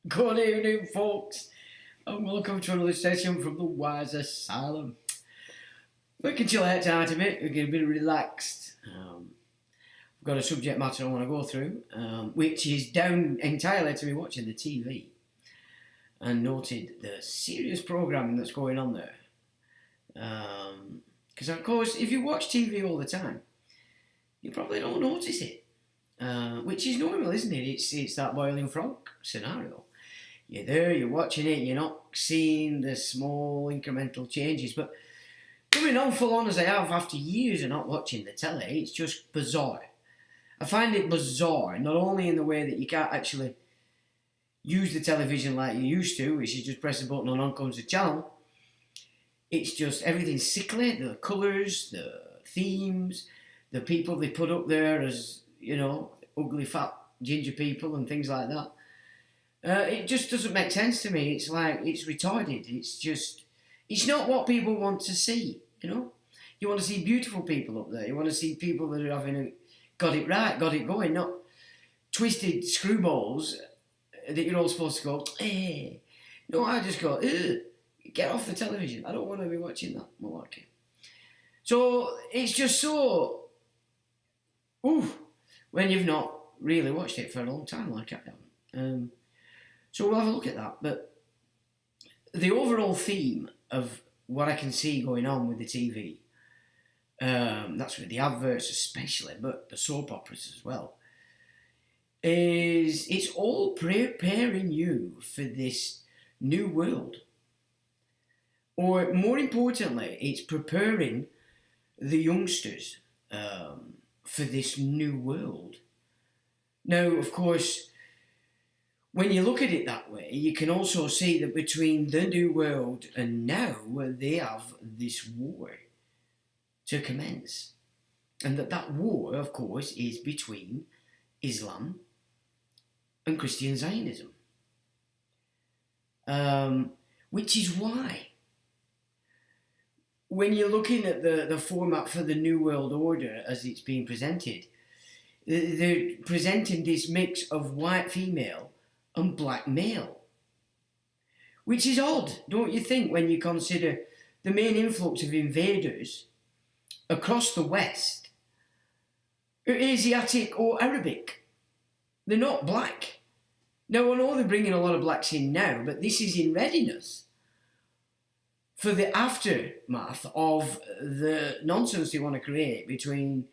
Good evening, folks, and welcome to another session from the Wise Asylum. We can chill out tonight a bit, we get a bit relaxed. I've got a subject matter I want to go through, which is down entirely to me watching the TV, and noted the serious programming that's going on there. Because, of course, if you watch TV all the time, you probably don't notice it, which is normal, isn't it? It's that boiling frog scenario. You're there, you're watching it, you're not seeing the small incremental changes, but coming on full on as I have after years of not watching the telly, it's just bizarre. I find it bizarre, not only in the way that you can't actually use the television like you used to, which is just press a button and on comes the channel. It's just everything's sickly, the colours, the themes, the people they put up there as, you know, ugly fat ginger people and things like that. It just doesn't make sense to me. It's like, it's retarded. It's not what people want to see, you know? You want to see beautiful people up there. You want to see people that are got it right, got it going, not twisted screwballs that you're all supposed to go, hey. No, I just go, get off the television. I don't want to be watching that malarkey. So, it's just so, when you've not really watched it for a long time like I have. So we'll have a look at that, but the overall theme of what I can see going on with the TV, that's with the adverts especially, but the soap operas as well, is it's all preparing you for this new world. Or more importantly, it's preparing the youngsters for this new world. Now, of course, when you look at it that way, you can also see that between the New World and now, they have this war to commence. And that war, of course, is between Islam and Christian Zionism. Which is why, when you're looking at the format for the New World Order as it's being presented, they're presenting this mix of white female and black male. Which is odd, don't you think, when you consider the main influx of invaders across the West are Asiatic or Arabic. They're not black. Now, I know they're bringing a lot of blacks in now, but this is in readiness for the aftermath of the nonsense they want to create between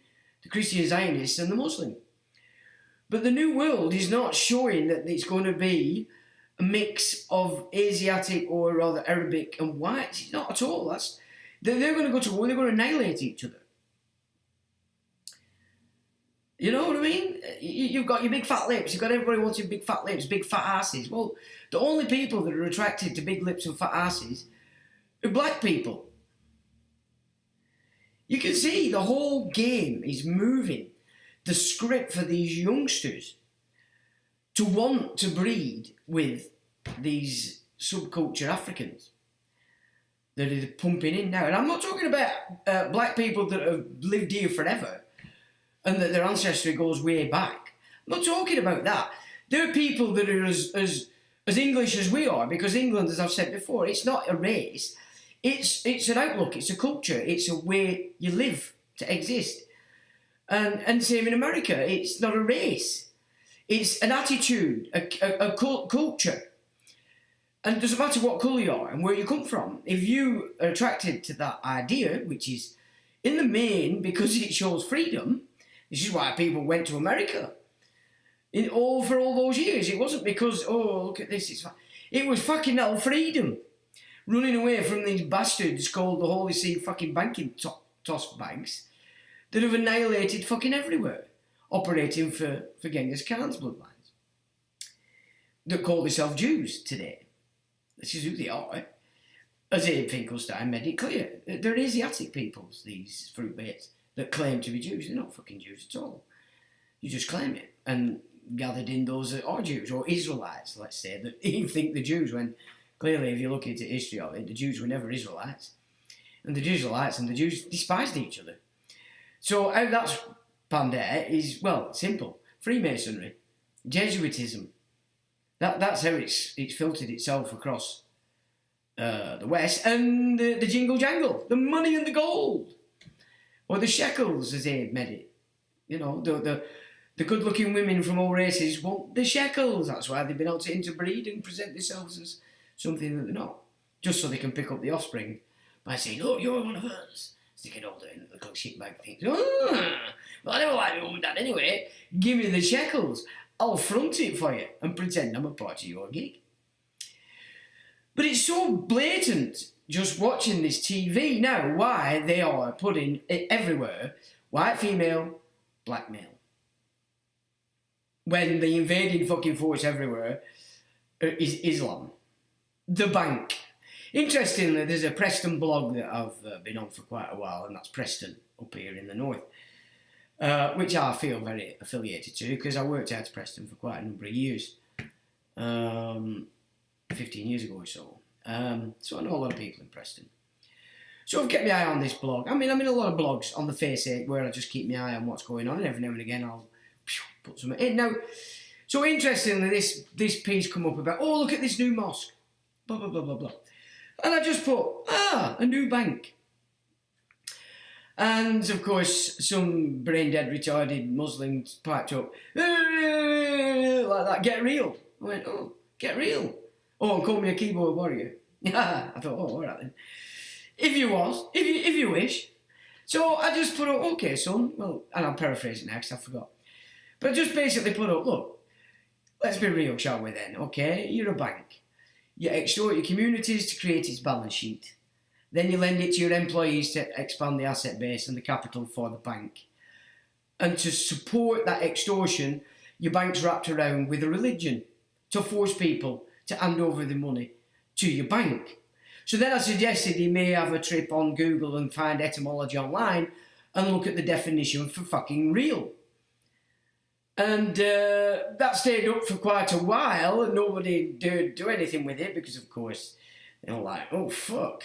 the Christian Zionists and the Muslim. But the New World is not showing that it's going to be a mix of Asiatic or rather Arabic and whites. It's not at all. They're going to go to war. They're going to annihilate each other. You know what I mean? You've got your big fat lips. You've got everybody wanting big fat lips, big fat asses. Well, the only people that are attracted to big lips and fat asses are black people. You can see the whole game is moving the script for these youngsters to want to breed with these subculture Africans that are pumping in now. And I'm not talking about black people that have lived here forever and that their ancestry goes way back. I'm not talking about that. There are people that are as English as we are, because England, as I've said before, it's not a race. It's an outlook, it's a culture, it's a way you live to exist. And same in America, it's not a race. It's an attitude, a culture. And it doesn't matter what colour you are and where you come from. If you are attracted to that idea, which is in the main because it shows freedom, this is why people went to America. for all those years. It wasn't because, oh, look at this. It was fucking hell freedom. Running away from these bastards called the Holy See fucking banking toss banks that have annihilated fucking everywhere, operating for Genghis Khan's bloodlines, that call themselves Jews today. This is who they are. As Abe Finkelstein made it clear, they're Asiatic peoples, these fruit baits, that claim to be Jews. They're not fucking Jews at all. You just claim it, and gathered in those that are Jews, or Israelites, let's say, that even think they're Jews, when clearly, if you look into history of it, the Jews were never Israelites. And the Israelites and the Jews despised each other. So how that's panned out is, well, simple. Freemasonry, Jesuitism. That's how it's filtered itself across the West. And the jingle jangle, the money and the gold. Or the shekels, as Abe made it. You know, the good-looking women from all races want the shekels. That's why they've been able to interbreed and present themselves as something that they're not. Just so they can pick up the offspring by saying, oh, you're one of us. Sticking all the little shit bag things. Oh, well, I never liked my mum and dad anyway. Give me the shekels. I'll front it for you and pretend I'm a part of your gig. But it's so blatant just watching this TV now why they are putting it everywhere. White female, black male. When the invading fucking force everywhere is Islam. The bank. Interestingly, there's a Preston blog that I've been on for quite a while, and that's Preston up here in the north, which I feel very affiliated to because I worked out of Preston for quite a number of years, 15 years ago or so. So I know a lot of people in Preston. So I've kept my eye on this blog. I mean, I'm in a lot of blogs on the face of it where I just keep my eye on what's going on, and every now and again I'll put something in. Now, so interestingly, this piece come up about, oh, look at this new mosque, blah, blah, blah, blah, blah. And I just put, a new bank. And, of course, some brain-dead, retarded Muslims piped up, like that, get real. I went, oh, get real. Oh, and call me a keyboard warrior. I thought, oh, all right then. If you wish. So I just put up, okay, son, well, and I'm paraphrasing now because I forgot. But I just basically put up, look, let's be real, shall we then, okay? You're a bank. You extort your communities to create its balance sheet. Then you lend it to your employees to expand the asset base and the capital for the bank. And to support that extortion, your bank's wrapped around with a religion to force people to hand over the money to your bank. So then I suggested he may have a trip on Google and find etymology online and look at the definition for fucking real. And that stayed up for quite a while and nobody dared do anything with it because, of course, they were like, oh, fuck.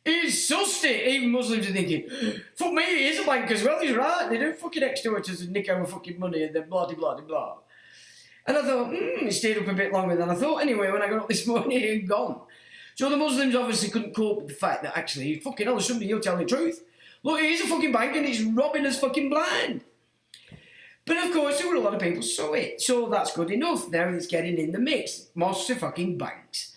He's sussed it. Even Muslims are thinking, fuck me, he is a bank as well, he's right. They do fucking extort us and nick our fucking money and then blah, blah, blah, blah. And I thought, it stayed up a bit longer than I thought anyway when I got up this morning it had gone. So the Muslims obviously couldn't cope with the fact that actually, fucking hell, somebody, you're telling the truth. Look, it is a fucking bank and it's robbing us fucking blind. But of course, there were a lot of people saw it. So that's good enough. Now it's getting in the mix. Mosques are fucking banks.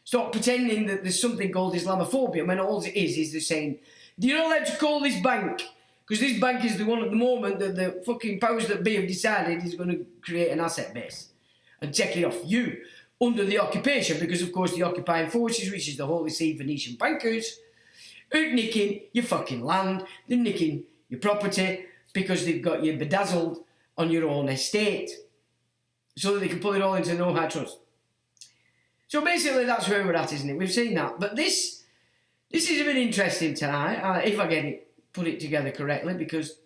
Stop pretending that there's something called Islamophobia when all it is they're saying, you're not allowed to call this bank. Because this bank is the one at the moment that the fucking powers that be have decided is going to create an asset base. And take it off you. Under the occupation. Because of course the occupying forces, which is the Holy See Venetian bankers, are nicking your fucking land. They're nicking your property. Because they've got you bedazzled on your own estate so that they can put it all into no high trust. So basically that's where we're at, isn't it? We've seen that. But this is a bit interesting tonight, if I get it, put it together correctly, because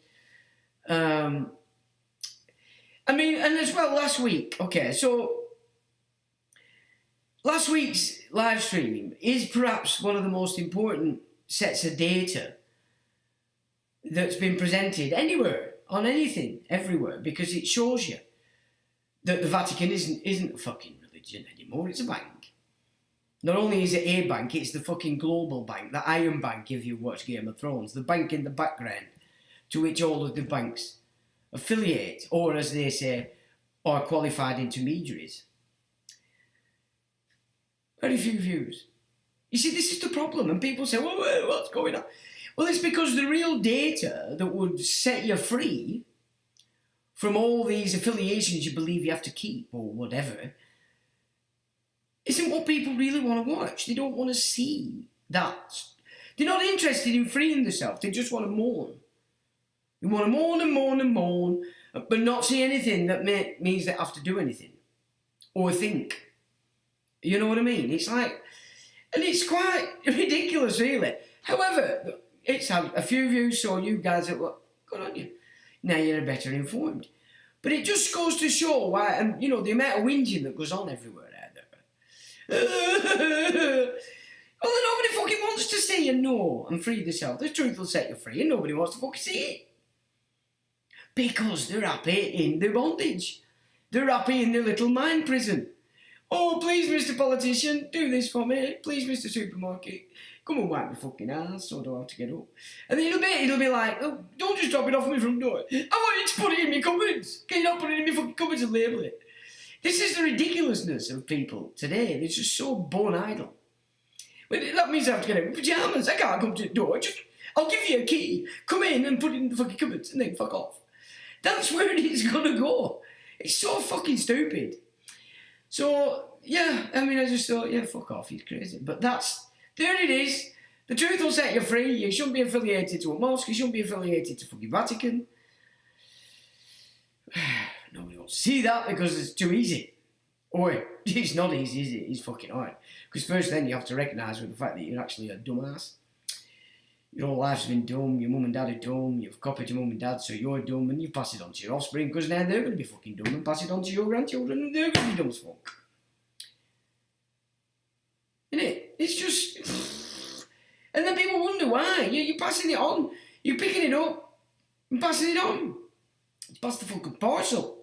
I mean, and as well last week, okay, so last week's live stream is perhaps one of the most important sets of data that's been presented anywhere, on anything, everywhere, because it shows you that the Vatican isn't a fucking religion anymore, it's a bank. Not only is it a bank, it's the fucking global bank, the Iron Bank if you watch Game of Thrones, the bank in the background to which all of the banks affiliate, or as they say, are qualified intermediaries. Very few views. You see, this is the problem, and people say, well, what's going on? Well, it's because the real data that would set you free from all these affiliations you believe you have to keep or whatever, isn't what people really want to watch. They don't want to see that. They're not interested in freeing themselves. They just want to mourn. They want to mourn and mourn and mourn, but not see anything that means they have to do anything or think. You know what I mean? It's like, and it's quite ridiculous, really. However, it's had a few views, so you guys are, well, good on you. Now you're better informed. But it just goes to show why, and you know, the amount of whinging that goes on everywhere out there. Well, nobody fucking wants to see you know and free yourself. The truth will set you free, and nobody wants to fucking see it. Because they're happy in their bondage. They're happy in their little mind prison. Oh, please, Mr. Politician, do this for me. Please, Mr. Supermarket, come and wipe my fucking ass so I don't have to get up. And then it'll be like, oh, don't just drop it off my front door. I want you to put it in my cupboards. Can you not put it in my fucking cupboards and label it? This is the ridiculousness of people today. They're just so born idle. But that means I have to get out in pyjamas. I can't come to the door. I'll give you a key. Come in and put it in the fucking cupboards and then fuck off. That's where it is going to go. It's so fucking stupid. So, yeah, I mean, I just thought, yeah, fuck off, he's crazy. But there it is. The truth will set you free. You shouldn't be affiliated to a mosque. You shouldn't be affiliated to fucking Vatican. Nobody wants to see that because it's too easy. Or, it's not easy, is it? It's fucking hard. Because first then you have to recognise with the fact that you're actually a dumbass. Your whole life's been dumb, your mum and dad are dumb, you've copied your mum and dad so you're dumb, and you pass it on to your offspring because now they're going to be fucking dumb, and pass it on to your grandchildren and they're going to be dumb as fuck. Innit? It's just... And then people wonder why. You're passing it on. You're picking it up and passing it on. It's past the fucking parcel.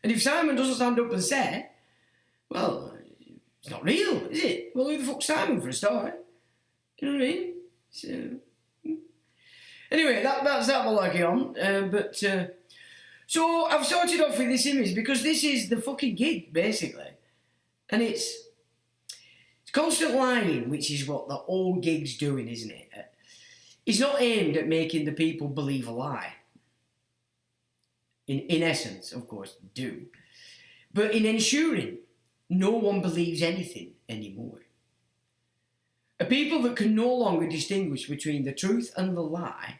And if Simon doesn't stand up and say, well, it's not real, is it? Well, who the fuck's Simon for a start? You know what I mean? So... Anyway, that's that malarkey on. So I've started off with this image because this is the fucking gig, basically. And it's constant lying, which is what the whole gig's doing, isn't it? It's not aimed at making the people believe a lie. In essence, of course, do. But in ensuring no one believes anything anymore. A people that can no longer distinguish between the truth and the lie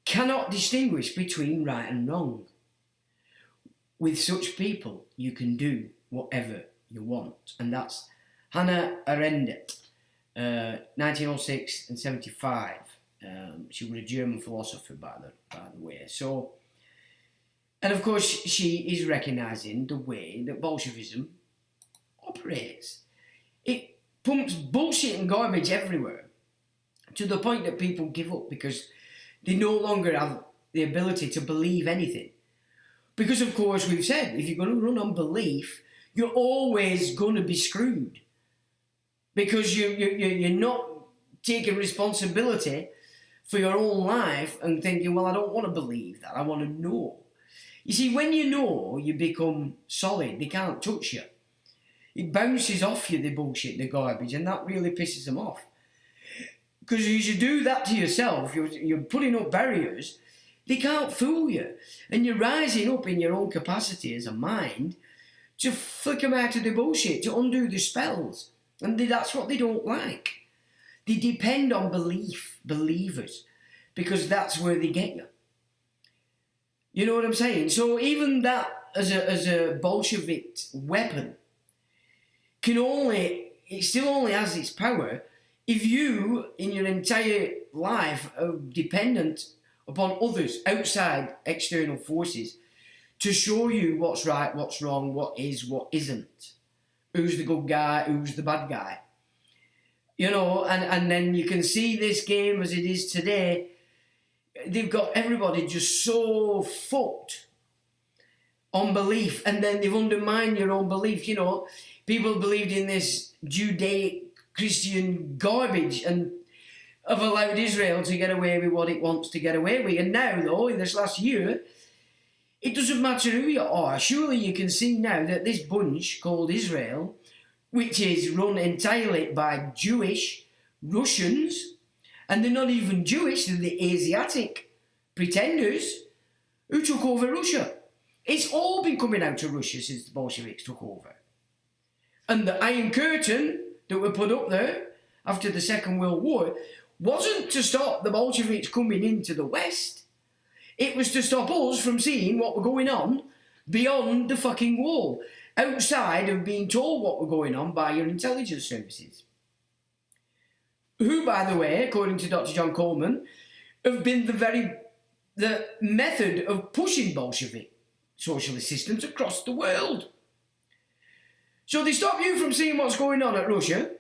cannot distinguish between right and wrong. With such people, you can do whatever you want. And that's Hannah Arendt, 1906 and 75. She was a German philosopher, by the way. So, and of course, she is recognising the way that Bolshevism operates. It pumps bullshit and garbage everywhere to the point that people give up because they no longer have the ability to believe anything. Because, of course, we've said, if you're going to run on belief, you're always going to be screwed. Because you're not taking responsibility for your own life and thinking, well, I don't want to believe that, I want to know. You see, when you know, you become solid. They can't touch you. It bounces off you, the bullshit, the garbage, and that really pisses them off. Because as you do that to yourself, you're putting up barriers, they can't fool you. And you're rising up in your own capacity as a mind to flick them out of the bullshit, to undo the spells. And that's what they don't like. They depend on believers, because that's where they get you. You know what I'm saying? So even that, as a Bolshevik weapon, it still only has its power if you, in your entire life, are dependent upon others, outside external forces, to show you what's right, what's wrong, what is, what isn't. Who's the good guy, who's the bad guy. You know, and then you can see this game as it is today. They've got everybody just so fucked on belief, and then they've undermined your own belief. You know, people believed in this Judeo-Christian garbage and have allowed Israel to get away with what it wants to get away with. And now, though, in this last year, it doesn't matter who you are. Surely you can see now that this bunch called Israel, which is run entirely by Jewish Russians, and they're not even Jewish, they're the Asiatic pretenders who took over Russia. It's all been coming out of Russia since the Bolsheviks took over. And the Iron Curtain that were put up there after the Second World War wasn't to stop the Bolsheviks coming into the West. It was to stop us from seeing what was going on beyond the fucking wall, outside of being told what was going on by your intelligence services. Who, by the way, according to Dr. John Coleman, have been the method of pushing Bolshevik socialist systems across the world. So they stop you from seeing what's going on at Russia.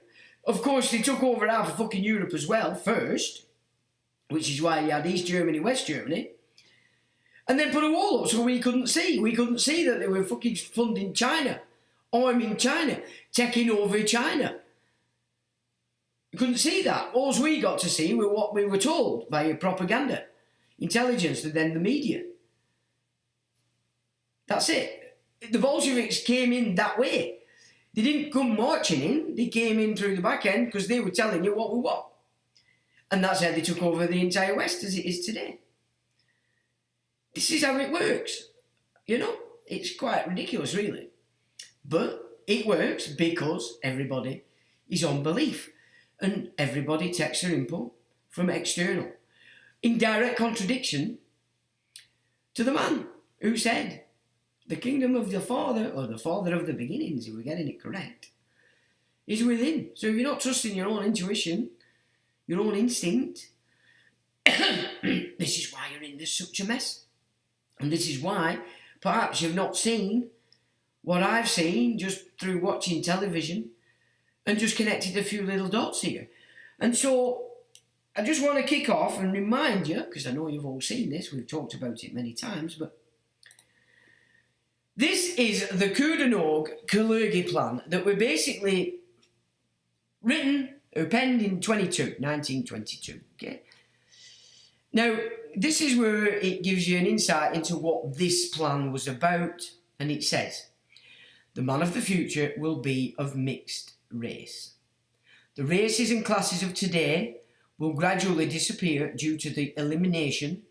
Of course, they took over half of fucking Europe as well, first, which is why you had East Germany, West Germany, and then put a wall up so we couldn't see. We couldn't see that they were fucking funding China, arming China, taking over China. We couldn't see that. All we got to see were what we were told by propaganda, intelligence, and then the media. That's it. The Bolsheviks came in that way. They didn't come marching in, they came in through the back end because they were telling you what we want. And that's how they took over the entire West as it is today. This is how it works. You know, it's quite ridiculous, really. But it works because everybody is on belief and everybody takes their input from external. In direct contradiction to the man who said, the kingdom of the Father, or the Father of the beginnings, if we're getting it correct, is within. So if you're not trusting your own intuition, your own instinct, this is why you're in such a mess. And this is why perhaps you've not seen what I've seen just through watching television and just connected a few little dots here. And so I just want to kick off and remind you, because I know you've all seen this, we've talked about it many times, but this is the Kudanog Kalergi Plan that were basically written or penned in 1922, okay? Now, this is where it gives you an insight into what this plan was about, and it says, the man of the future will be of mixed race. The races and classes of today will gradually disappear due to the elimination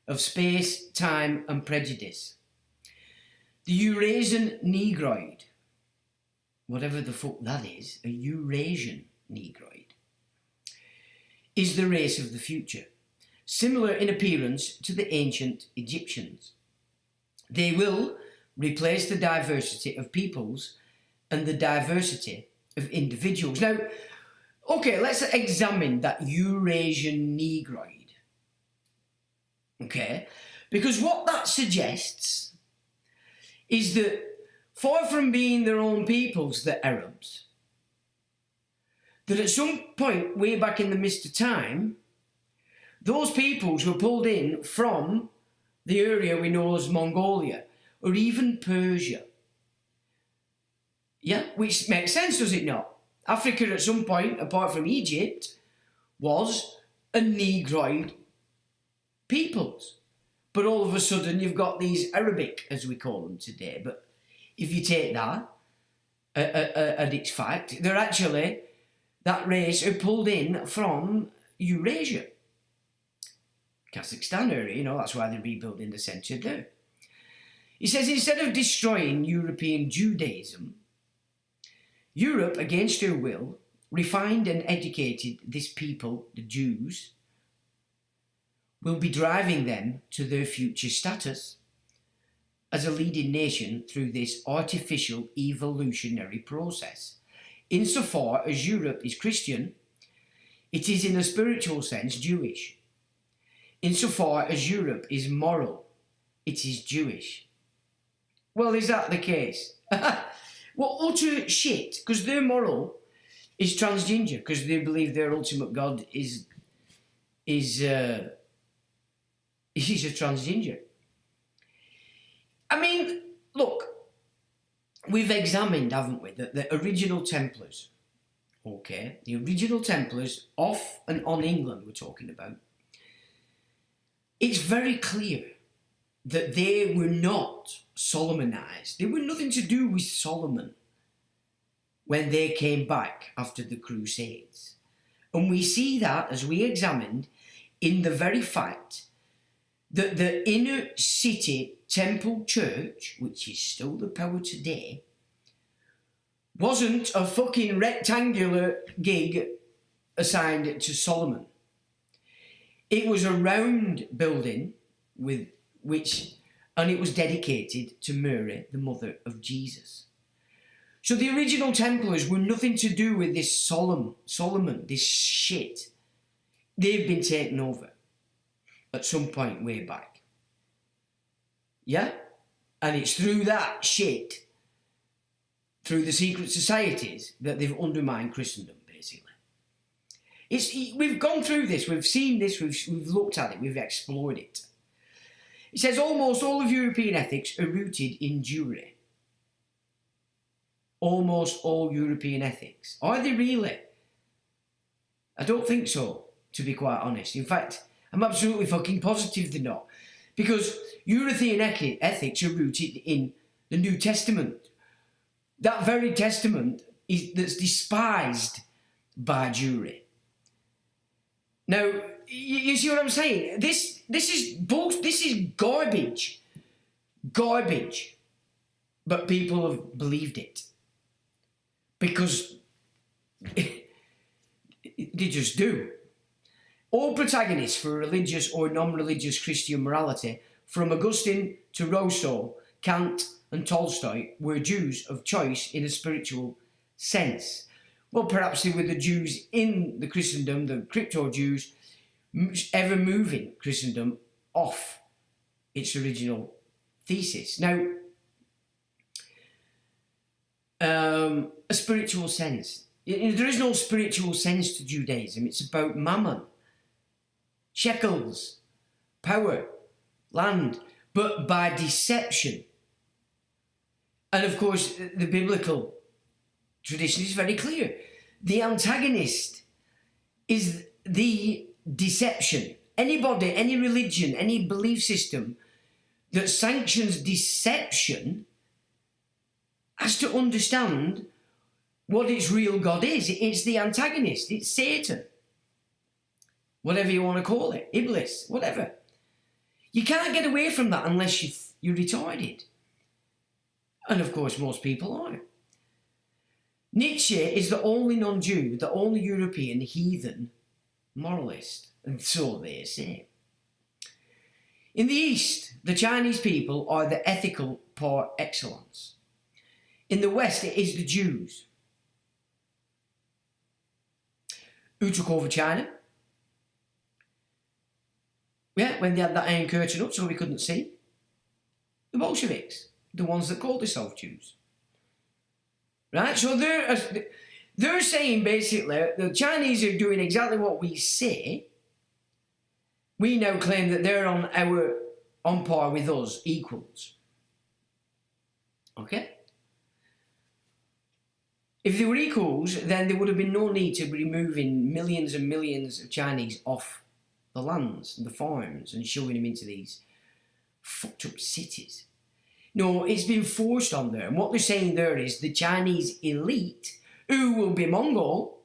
of space, time and prejudice. The Eurasian Negroid, whatever the fuck that is, a Eurasian Negroid, is the race of the future, similar in appearance to the ancient Egyptians. They will replace the diversity of peoples and the diversity of individuals. Now, okay, let's examine that Eurasian Negroid. Okay, because what that suggests is that far from being their own peoples, the Arabs, that at some point way back in the mist of time, those peoples were pulled in from the area we know as Mongolia or even Persia. Yeah, which makes sense, does it not? Africa at some point, apart from Egypt, was a Negroid peoples. But all of a sudden you've got these Arabic, as we call them today. But if you take that at its fact, they're actually, that race are pulled in from Eurasia. Kazakhstan area, you know, that's why they're rebuilding the centre there. He says, instead of destroying European Judaism, Europe, against her will, refined and educated this people, the Jews, will be driving them to their future status as a leading nation through this artificial evolutionary process. Insofar as Europe is Christian, it is in a spiritual sense Jewish. Insofar as Europe is moral, it is Jewish. Well, is that the case? Well, utter shit, because their moral is transgender, because they believe their ultimate God is a transgender. I mean, look, we've examined, haven't we, that the original Templars, okay, the original Templars off and on England we're talking about, it's very clear that they were not Solomonized. They were nothing to do with Solomon when they came back after the Crusades. And we see that, as we examined, in the very fact that the inner city temple church, which is still the power today, wasn't a fucking rectangular gig assigned to Solomon. It was a round building and it was dedicated to Mary, the mother of Jesus. So the original Templars were nothing to do with this Solomon, this shit. They've been taken over at some point way back. Yeah? And it's through that shit, through the secret societies, that they've undermined Christendom, basically. We've gone through this, we've seen this, we've looked at it, we've explored it. It says almost all of European ethics are rooted in Jewry. Almost all European ethics. Are they really? I don't think so, to be quite honest. In fact, I'm absolutely fucking positive they're not. Because European ethics are rooted in the New Testament. That very testament that's despised by Jewry. Now, you see what I'm saying? This is garbage. Garbage. But people have believed it. Because they just do. All protagonists for religious or non-religious Christian morality, from Augustine to Rousseau, Kant and Tolstoy, were Jews of choice in a spiritual sense. Well, perhaps they were the Jews in the Christendom, the crypto-Jews, ever moving Christendom off its original thesis. Now, a spiritual sense. There is no spiritual sense to Judaism. It's about mammon, shekels, power, land, but by deception. And of course, the biblical tradition is very clear. The antagonist is the deception. Anybody, any religion, any belief system that sanctions deception has to understand what its real God is. It's the antagonist. It's Satan. Whatever you want to call it. Iblis. Whatever. You can't get away from that unless you're retarded. And of course, most people are. Nietzsche is the only non-Jew, the only European heathen moralist. And so they say. In the East, the Chinese people are the ethical par excellence. In the West, it is the Jews. Who took over China? Yeah, when they had that Iron Curtain up so we couldn't see. The Bolsheviks, the ones that called themselves Jews. Right, so they're saying basically the Chinese are doing exactly what we say. We now claim that they're on par with us, equals. Okay? If they were equals, then there would have been no need to be removing millions and millions of Chinese off the lands and the farms and shoving them into these fucked up cities. No, it's been forced on them. And what they're saying there is the Chinese elite, who will be Mongol,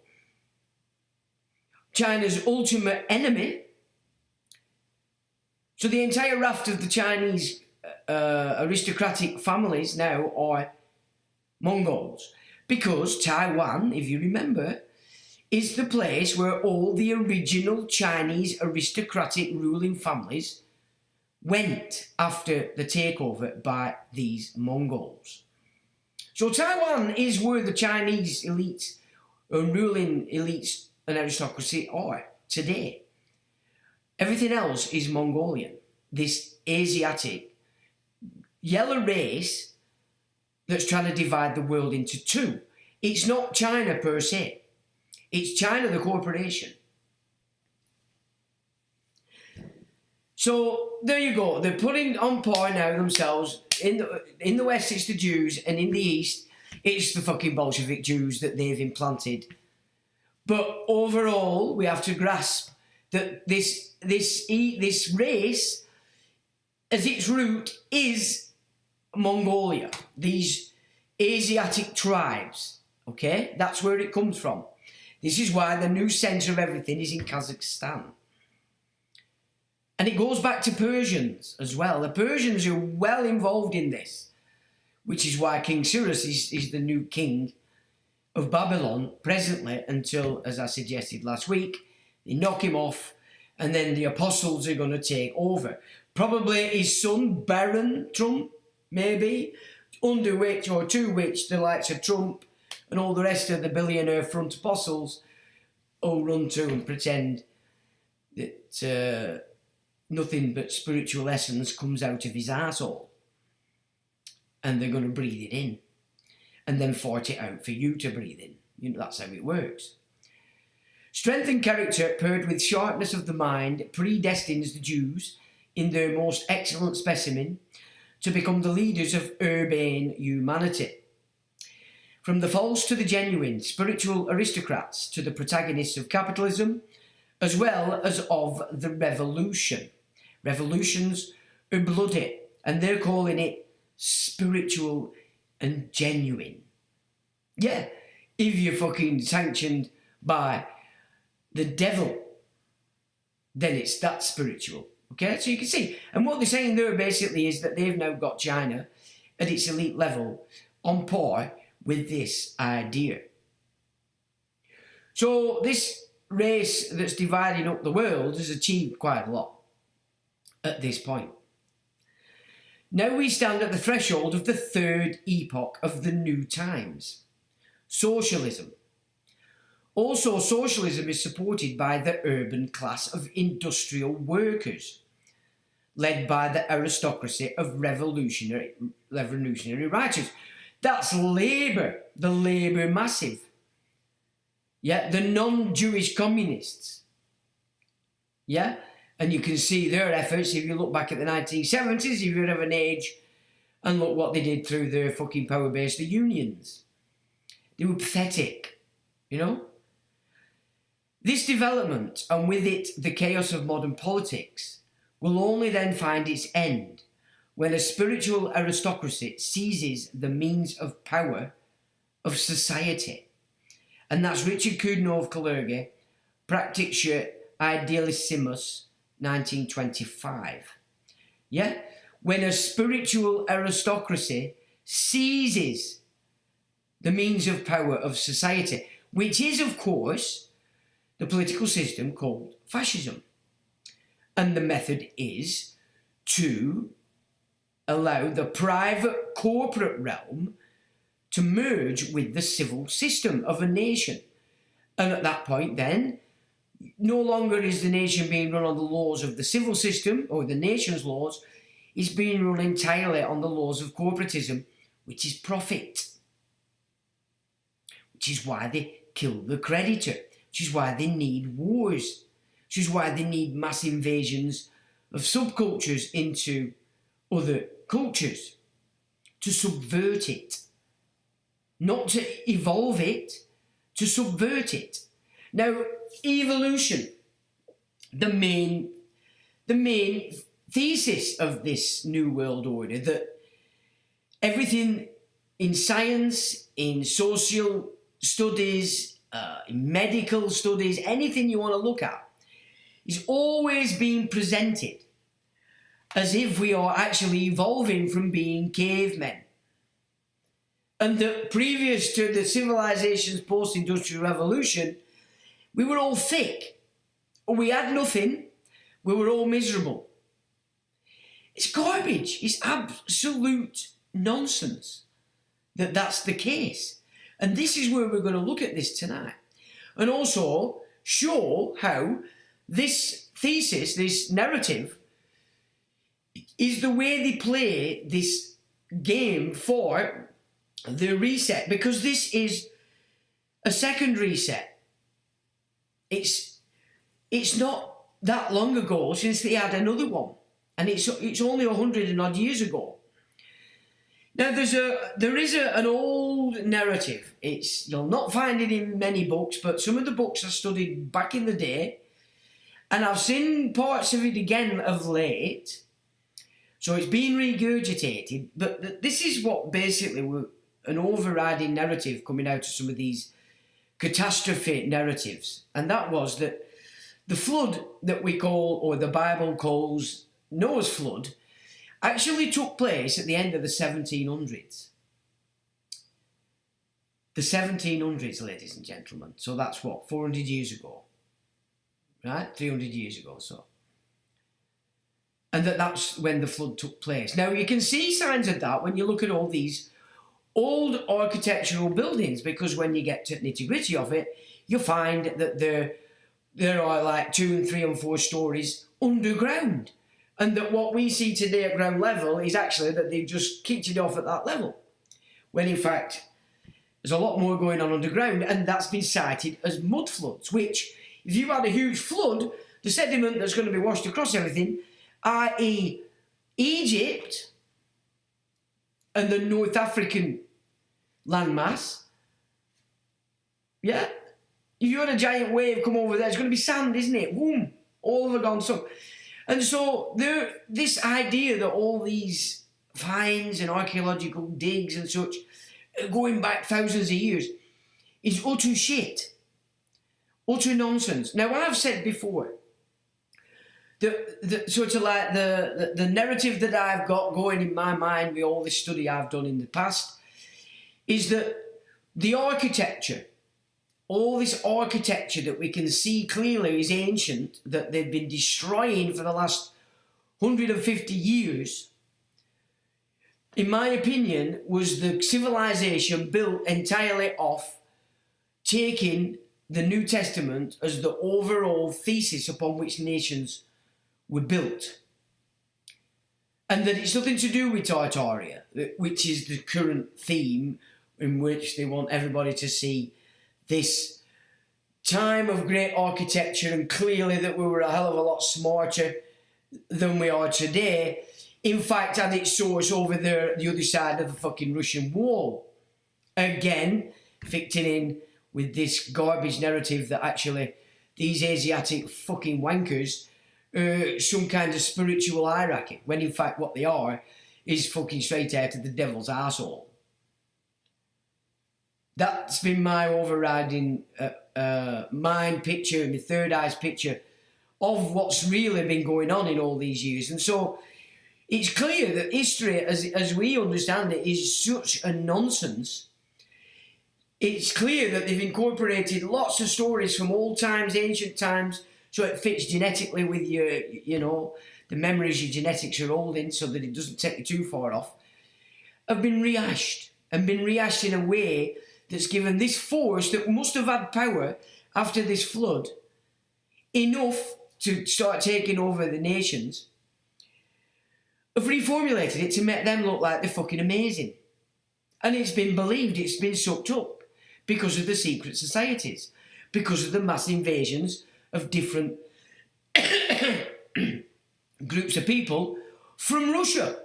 China's ultimate enemy. So the entire raft of the Chinese aristocratic families now are Mongols. Because Taiwan, if you remember, is the place where all the original Chinese aristocratic ruling families went after the takeover by these Mongols. So Taiwan is where the Chinese elites, ruling elites and aristocracy are today. Everything else is Mongolian. This Asiatic yellow race that's trying to divide the world into two. It's not China per se. It's China, the corporation. So there you go. They're putting on par now themselves. In the West, it's the Jews, and in the East, it's the fucking Bolshevik Jews that they've implanted. But overall, we have to grasp that this race, as its root, is Mongolia, these Asiatic tribes, okay? That's where it comes from. This is why the new centre of everything is in Kazakhstan. And it goes back to Persians as well. The Persians are well involved in this, which is why King Cyrus is the new king of Babylon presently until, as I suggested last week, they knock him off and then the apostles are going to take over. Probably his son, Baron Trump, maybe, under which or to which the likes of Trump and all the rest of the billionaire front apostles will run to and pretend that nothing but spiritual essence comes out of his arsehole. And they're going to breathe it in and then fart it out for you to breathe in. You know, that's how it works. Strength and character paired with sharpness of the mind predestines the Jews in their most excellent specimen to become the leaders of urbane humanity. From the false to the genuine, spiritual aristocrats to the protagonists of capitalism, as well as of the revolution. Revolutions are bloody, and they're calling it spiritual and genuine. Yeah, if you're fucking sanctioned by the devil, then it's that spiritual. Okay, so you can see. And what they're saying there basically is that they've now got China at its elite level on par with this idea. So this race that's dividing up the world has achieved quite a lot at this point. Now we stand at the threshold of the third epoch of the new times, socialism. Also, socialism is supported by the urban class of industrial workers, led by the aristocracy of revolutionary writers. That's Labour, the Labour massive. Yeah, the non-Jewish communists. Yeah, and you can see their efforts if you look back at the 1970s, if you're of an age, and look what they did through their fucking power base, the unions. They were pathetic, you know? This development, and with it the chaos of modern politics, will only then find its end when a spiritual aristocracy seizes the means of power of society. And that's Richard Koudnow of Kalergi, Practitioner Idealissimus, 1925. Yeah? When a spiritual aristocracy seizes the means of power of society, which is, of course, the political system called fascism. And the method is to allow the private corporate realm to merge with the civil system of a nation. And at that point then, no longer is the nation being run on the laws of the civil system or the nation's laws, it's being run entirely on the laws of corporatism, which is profit. Which is why they kill the creditor, which is why they need wars, which is why they need mass invasions of subcultures into other cultures, to subvert it. Not to evolve it, to subvert it. Now, evolution, the main thesis of this new world order, that everything in science, in social studies, in medical studies, anything you want to look at, is always being presented as if we are actually evolving from being cavemen. And that previous to the civilization's post-industrial revolution, we were all thick. We had nothing. We were all miserable. It's garbage. It's absolute nonsense that that's the case. And this is where we're going to look at this tonight. And also show how this thesis, this narrative, is the way they play this game for the reset, because this is a second reset. It's not that long ago since they had another one, and it's only 100 and odd years ago. Now there is an old narrative. You'll not find it in many books, but some of the books I studied back in the day, and I've seen parts of it again of late. So it's been regurgitated, but this is what basically an overriding narrative coming out of some of these catastrophe narratives. And that was that the flood that we call, or the Bible calls Noah's flood, actually took place at the end of the 1700s. The 1700s, ladies and gentlemen. So that's what, 400 years ago, right? 300 years ago or so. And that's when the flood took place. Now, you can see signs of that when you look at all these old architectural buildings, because when you get to nitty-gritty of it, you find that there are like 2 and 3 and 4 stories underground. And that what we see today at ground level is actually that they've just kicked it off at that level. When in fact, there's a lot more going on underground, and that's been cited as mud floods, which, if you had a huge flood, the sediment that's going to be washed across everything, i.e. Egypt and the North African landmass, yeah, if you had a giant wave come over there, it's going to be sand, isn't it? Boom, all over gone. And so this idea that all these finds and archaeological digs and such, going back thousands of years, is utter shit, utter nonsense. Now, I've said before, the sort of like the narrative that I've got going in my mind with all this study I've done in the past is that the architecture, all this architecture that we can see clearly is ancient, that they've been destroying for the last 150 years, in my opinion, was the civilization built entirely off taking the New Testament as the overall thesis upon which nations were built. And that it's nothing to do with Tartaria, which is the current theme in which they want everybody to see this time of great architecture, and clearly that we were a hell of a lot smarter than we are today. In fact, had its source over there, the other side of the fucking Russian wall. Again, fitting in with this garbage narrative that actually these Asiatic fucking wankers some kind of spiritual hierarchy, when in fact what they are is fucking straight out of the devil's arsehole. That's been my overriding mind picture, and the third eyes picture of what's really been going on in all these years. And so it's clear that history, as we understand it, is such a nonsense. It's clear that they've incorporated lots of stories from old times, ancient times, so it fits genetically with your, the memories your genetics are holding, so that it doesn't take you too far off, have been rehashed, and been rehashed in a way that's given this force that must have had power after this flood, enough to start taking over the nations, have reformulated it to make them look like they're fucking amazing. And it's been believed, it's been sucked up because of the secret societies, because of the mass invasions of different groups of people from Russia,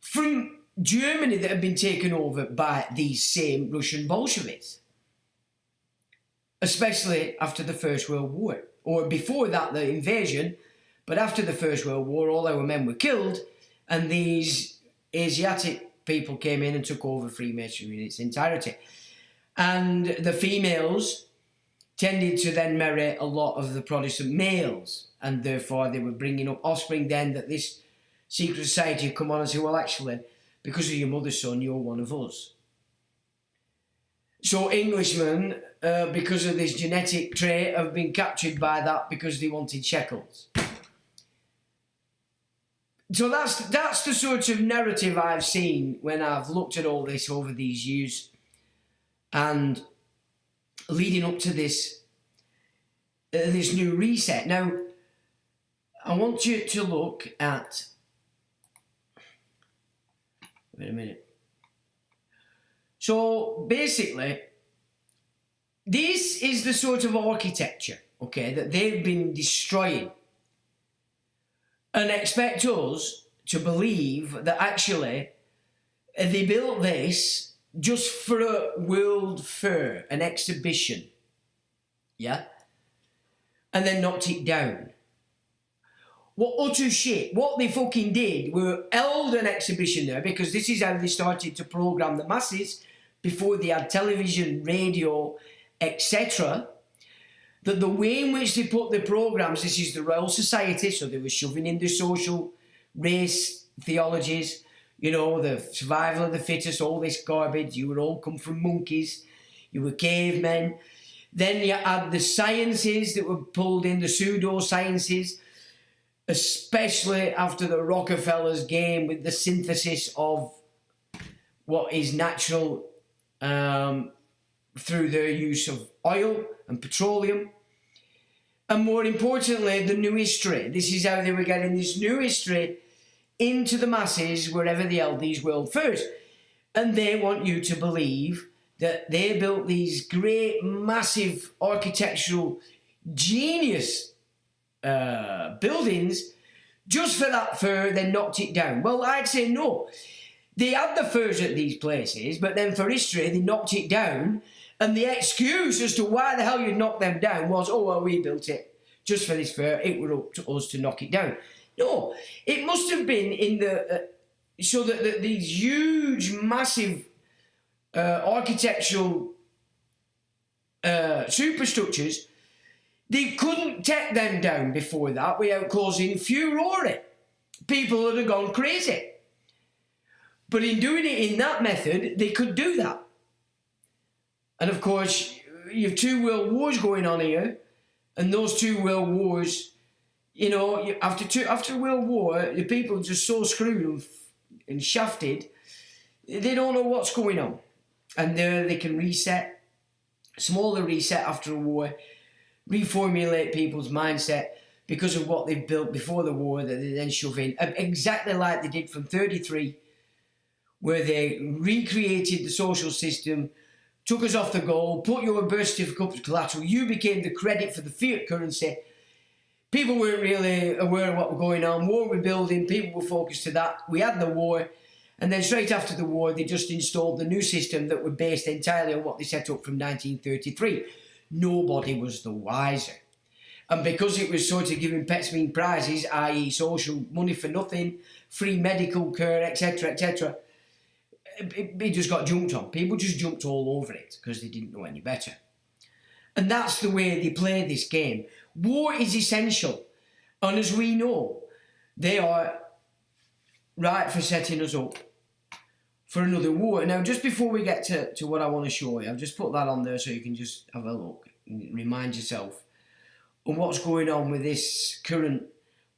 from Germany, that have been taken over by these same Russian Bolsheviks, especially after the First World War, or before that, the invasion, but after the First World War, all our men were killed, and these Asiatic people came in and took over Freemasonry in its entirety. And the females tended to then marry a lot of the Protestant males, and therefore they were bringing up offspring then that this secret society would come on and say, well, actually, because of your mother's son, you're one of us. So Englishmen, because of this genetic trait, have been captured by that because they wanted shekels. So that's the sort of narrative I've seen when I've looked at all this over these years, and leading up to this new reset. Now, I want you to look at... Wait a minute. So, basically, this is the sort of architecture, okay, that they've been destroying, and expect us to believe that actually they built this just for a world fair, an exhibition, yeah? And then knocked it down. What utter shit. What they fucking did were held an exhibition there, because this is how they started to program the masses before they had television, radio, etc. that the way in which they put the programs, this is the Royal Society, so they were shoving in the social race theologies, you know, the survival of the fittest, all this garbage. You were all come from monkeys, you were cavemen. Then you had the sciences that were pulled in, the pseudo-sciences, especially after the Rockefellers' game with the synthesis of what is natural through their use of oil and petroleum. And more importantly, the new history. This is how they were getting this new history into the masses wherever they held these world fairs. And they want you to believe that they built these great, massive architectural genius buildings just for that fair, then knocked it down. Well, I'd say no. They had the fairs at these places, but then for history, they knocked it down. And the excuse as to why the hell you'd knock them down was, oh, well, we built it just for this fair. It were up to us to knock it down. No, it must have been in the... so that these huge, massive architectural superstructures, they couldn't take them down before that without causing furore. People would have gone crazy. But in doing it in that method, they could do that. And of course, you have 2 world wars going on here, and those 2 world wars, you know, after World War, the people are just so screwed and shafted, they don't know what's going on. And there they can reset, smaller reset after a war, reformulate people's mindset because of what they've built before the war that they then shove in, exactly like they did from 33, where they recreated the social system, took us off the gold, put your birth certificate up as collateral, you became the credit for the fiat currency. People weren't really aware of what was going on, war were building, people were focused to that. We had the war, and then straight after the war, they just installed the new system that were based entirely on what they set up from 1933. Nobody was the wiser. And because it was sort of giving pets mean prizes, i.e. social money for nothing, free medical care, etc., etc., it just got jumped on. People just jumped all over it because they didn't know any better. And that's the way they play this game. War is essential. And as we know, they are right for setting us up for another war. Now, just before we get to what I want to show you, I've just put that on there so you can just have a look and remind yourself of what's going on with this current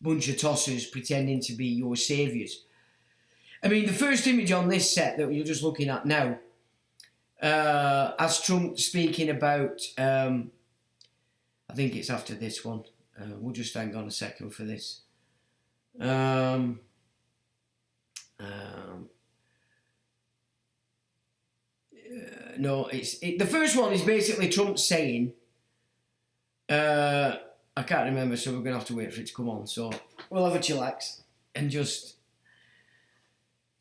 bunch of tossers pretending to be your saviours. I mean, the first image on this set that you're just looking at now, as Trump speaking about, I think it's after this one. We'll just hang on a second for this. No, the first one is basically Trump saying, I can't remember, so we're going to have to wait for it to come on. So we'll have a chillax and just...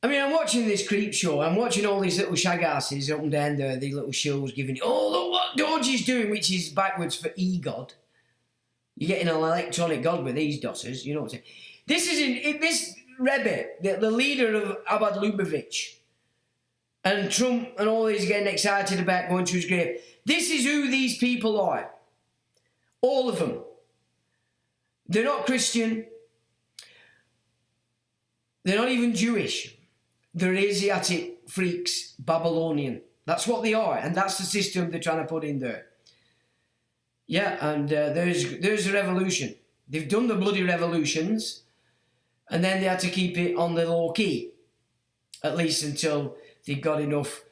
I mean, I'm watching this creep show. I'm watching all these little shag asses up and down there, these little shows giving, oh, look what Doge's doing, which is backwards for e-god. You're getting an electronic god with these dossers, you know what I'm saying? This is this Rebbe, the leader of Abad Lubavitch, and Trump and all these getting excited about going to his grave. This is who these people are. All of them. They're not Christian. They're not even Jewish. They're Asiatic freaks, Babylonian. That's what they are, and that's the system they're trying to put in there. Yeah, and there's a revolution. They've done the bloody revolutions, and then they had to keep it on the low key, at least until they got enough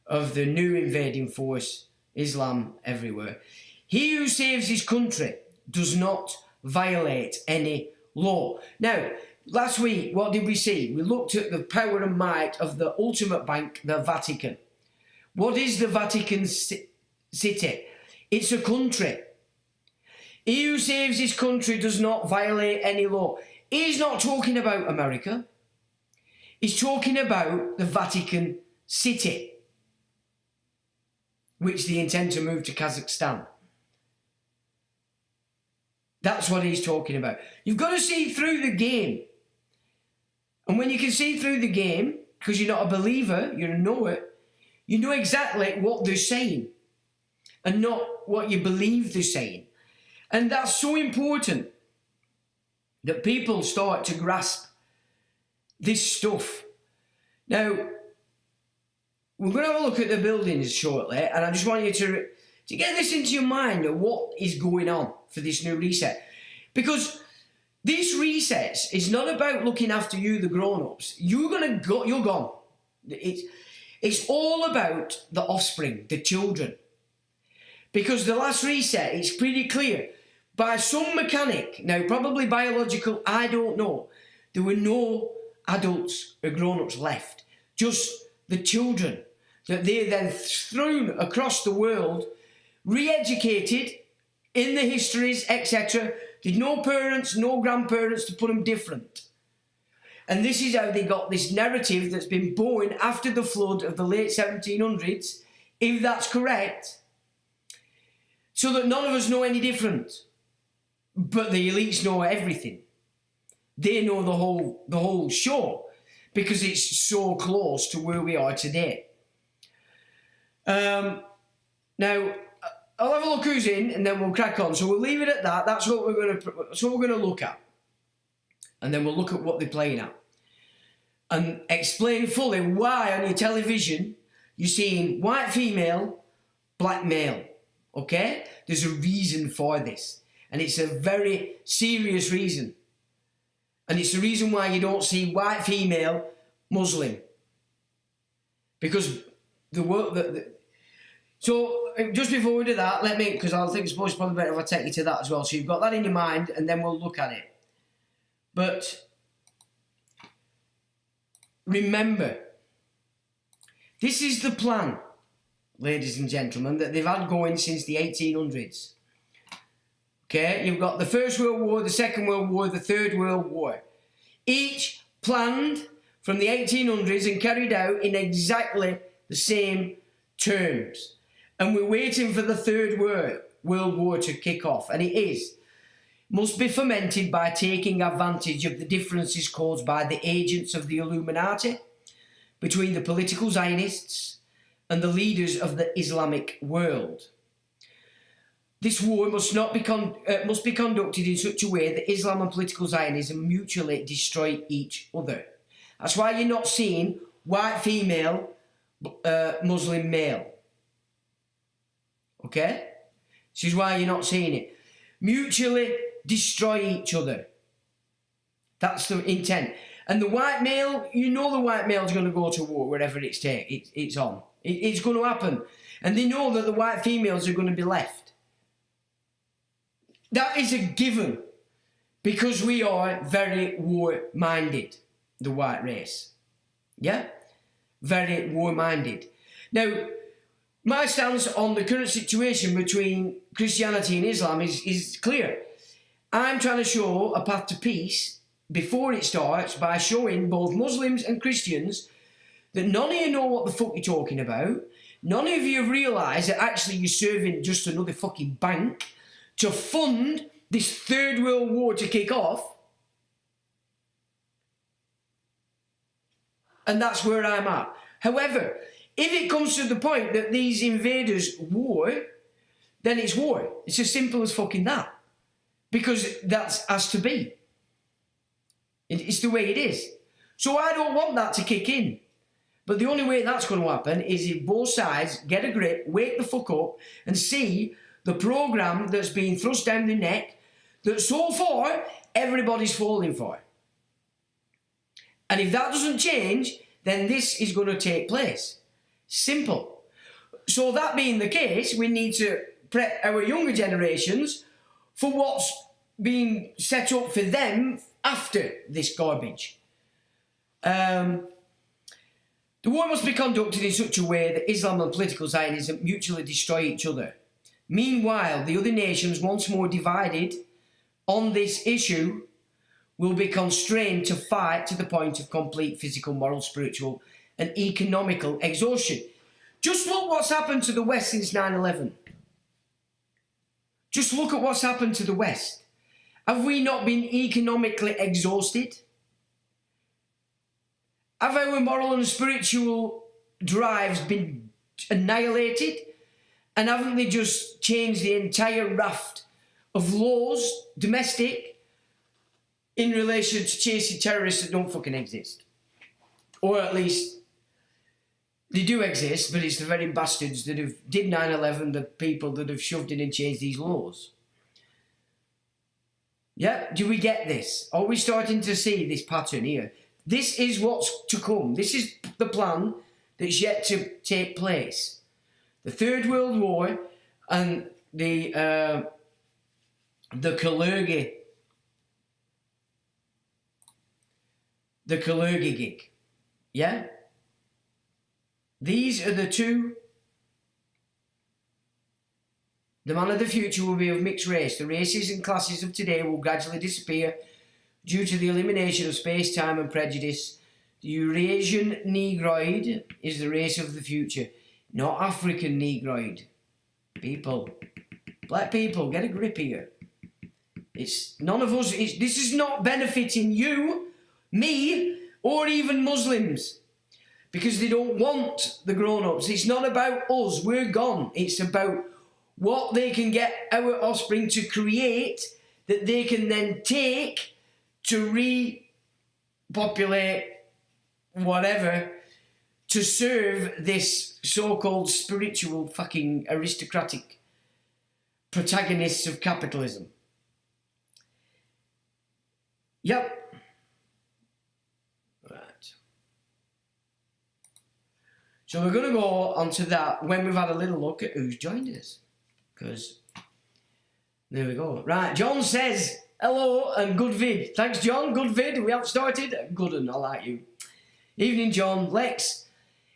of the new invading force, Islam everywhere. He who saves his country does not violate any law. Now, last week, what did we see? We looked at the power and might of the ultimate bank, the Vatican. What is the Vatican City? It's a country. He who saves his country does not violate any law. He's not talking about America. He's talking about the Vatican City, which they intend to move to Kazakhstan. That's what he's talking about. You've got to see through the game. And when you can see through the game, because you're not a believer, you're a knower, you know exactly what they're saying and not what you believe they're saying. And that's so important that people start to grasp this stuff. Now, we're going to have a look at the buildings shortly, and I just want you to get this into your mind of what is going on for this new reset. Because this reset is not about looking after you, the grown-ups. You're gone. It's all about the offspring, the children. Because the last reset, it's pretty clear. By some mechanic, now probably biological, I don't know, there were no adults or grown-ups left. Just the children that they then thrown across the world, re-educated in the histories, etc. Did no parents, no grandparents to put them different. And this is how they got this narrative that's been born after the flood of the late 1700s, if that's correct, so that none of us know any different. But the elites know everything. They know the whole show because it's so close to where we are today. Now, I'll have a look who's in, and then we'll crack on. So we'll leave it at that. That's what we're going to look at, and then we'll look at what they're playing at, and explain fully why on your television you're seeing white female, black male. Okay, there's a reason for this, and it's a very serious reason, and it's the reason why you don't see white female Muslim, because So just before we do that, because I think it's most probably better if I take you to that as well. So you've got that in your mind, and then we'll look at it. But remember, this is the plan, ladies and gentlemen, that they've had going since the 1800s. Okay, you've got the First World War, the Second World War, the Third World War. Each planned from the 1800s and carried out in exactly the same terms. And we're waiting for the Third World War to kick off, and it must be fomented by taking advantage of the differences caused by the agents of the Illuminati between the political Zionists and the leaders of the Islamic world. This war must be conducted in such a way that Islam and political Zionism mutually destroy each other. That's why you're not seeing white female, Muslim male. Okay? This is why you're not seeing it. Mutually destroy each other. That's the intent. And the white male, you know the white male's going to go to war wherever it's on. It's going to happen. And they know that the white females are going to be left. That is a given. Because we are very war-minded, the white race. Yeah? Very war-minded. Now, my stance on the current situation between Christianity and Islam is clear. I'm trying to show a path to peace before it starts by showing both Muslims and Christians that none of you know what the fuck you're talking about. None of you have realised that actually you're serving just another fucking bank to fund this Third World War to kick off. And that's where I'm at. However, if it comes to the point that these invaders war, then it's war. It's as simple as fucking that. Because that has to be. It's the way it is. So I don't want that to kick in. But the only way that's going to happen is if both sides get a grip, wake the fuck up, and see the programme that's being thrust down their neck that so far everybody's falling for. And if that doesn't change, then this is going to take place. Simple. So that being the case, we need to prep our younger generations for what's being set up for them after this garbage. The war must be conducted in such a way that Islam and political Zionism mutually destroy each other. Meanwhile, the other nations, once more divided on this issue, will be constrained to fight to the point of complete physical, moral, spiritual and economical exhaustion. Just look what's happened to the West since 9/11. Just look at what's happened to the West. Have we not been economically exhausted? Have our moral and spiritual drives been annihilated? And haven't they just changed the entire raft of laws, domestic, in relation to chasing terrorists that don't fucking exist. Or at least they do exist, but it's the very bastards that have did 9/11, the people that have shoved in and changed these laws. Yeah, do we get this? Are we starting to see this pattern here? This is what's to come. This is the plan that's yet to take place. The Third World War and the Kalergi gig. Yeah? These are the two. The man of the future will be of mixed race. The races and classes of today will gradually disappear due to the elimination of space, time and prejudice. The Eurasian Negroid is the race of the future, not African Negroid. People. Black people, get a grip here. It's none of us, this is not benefiting you, me, or even Muslims. Because they don't want the grown-ups. It's not about us, we're gone. It's about what they can get our offspring to create that they can then take to repopulate whatever to serve this so-called spiritual fucking aristocratic protagonists of capitalism. Yep. Right. So we're going to go on to that when we've had a little look at who's joined us. Because, there we go. Right, John says, hello and good vid. Thanks, John. Good vid. We haven't started. Good one. I like you. Evening, John. Lex.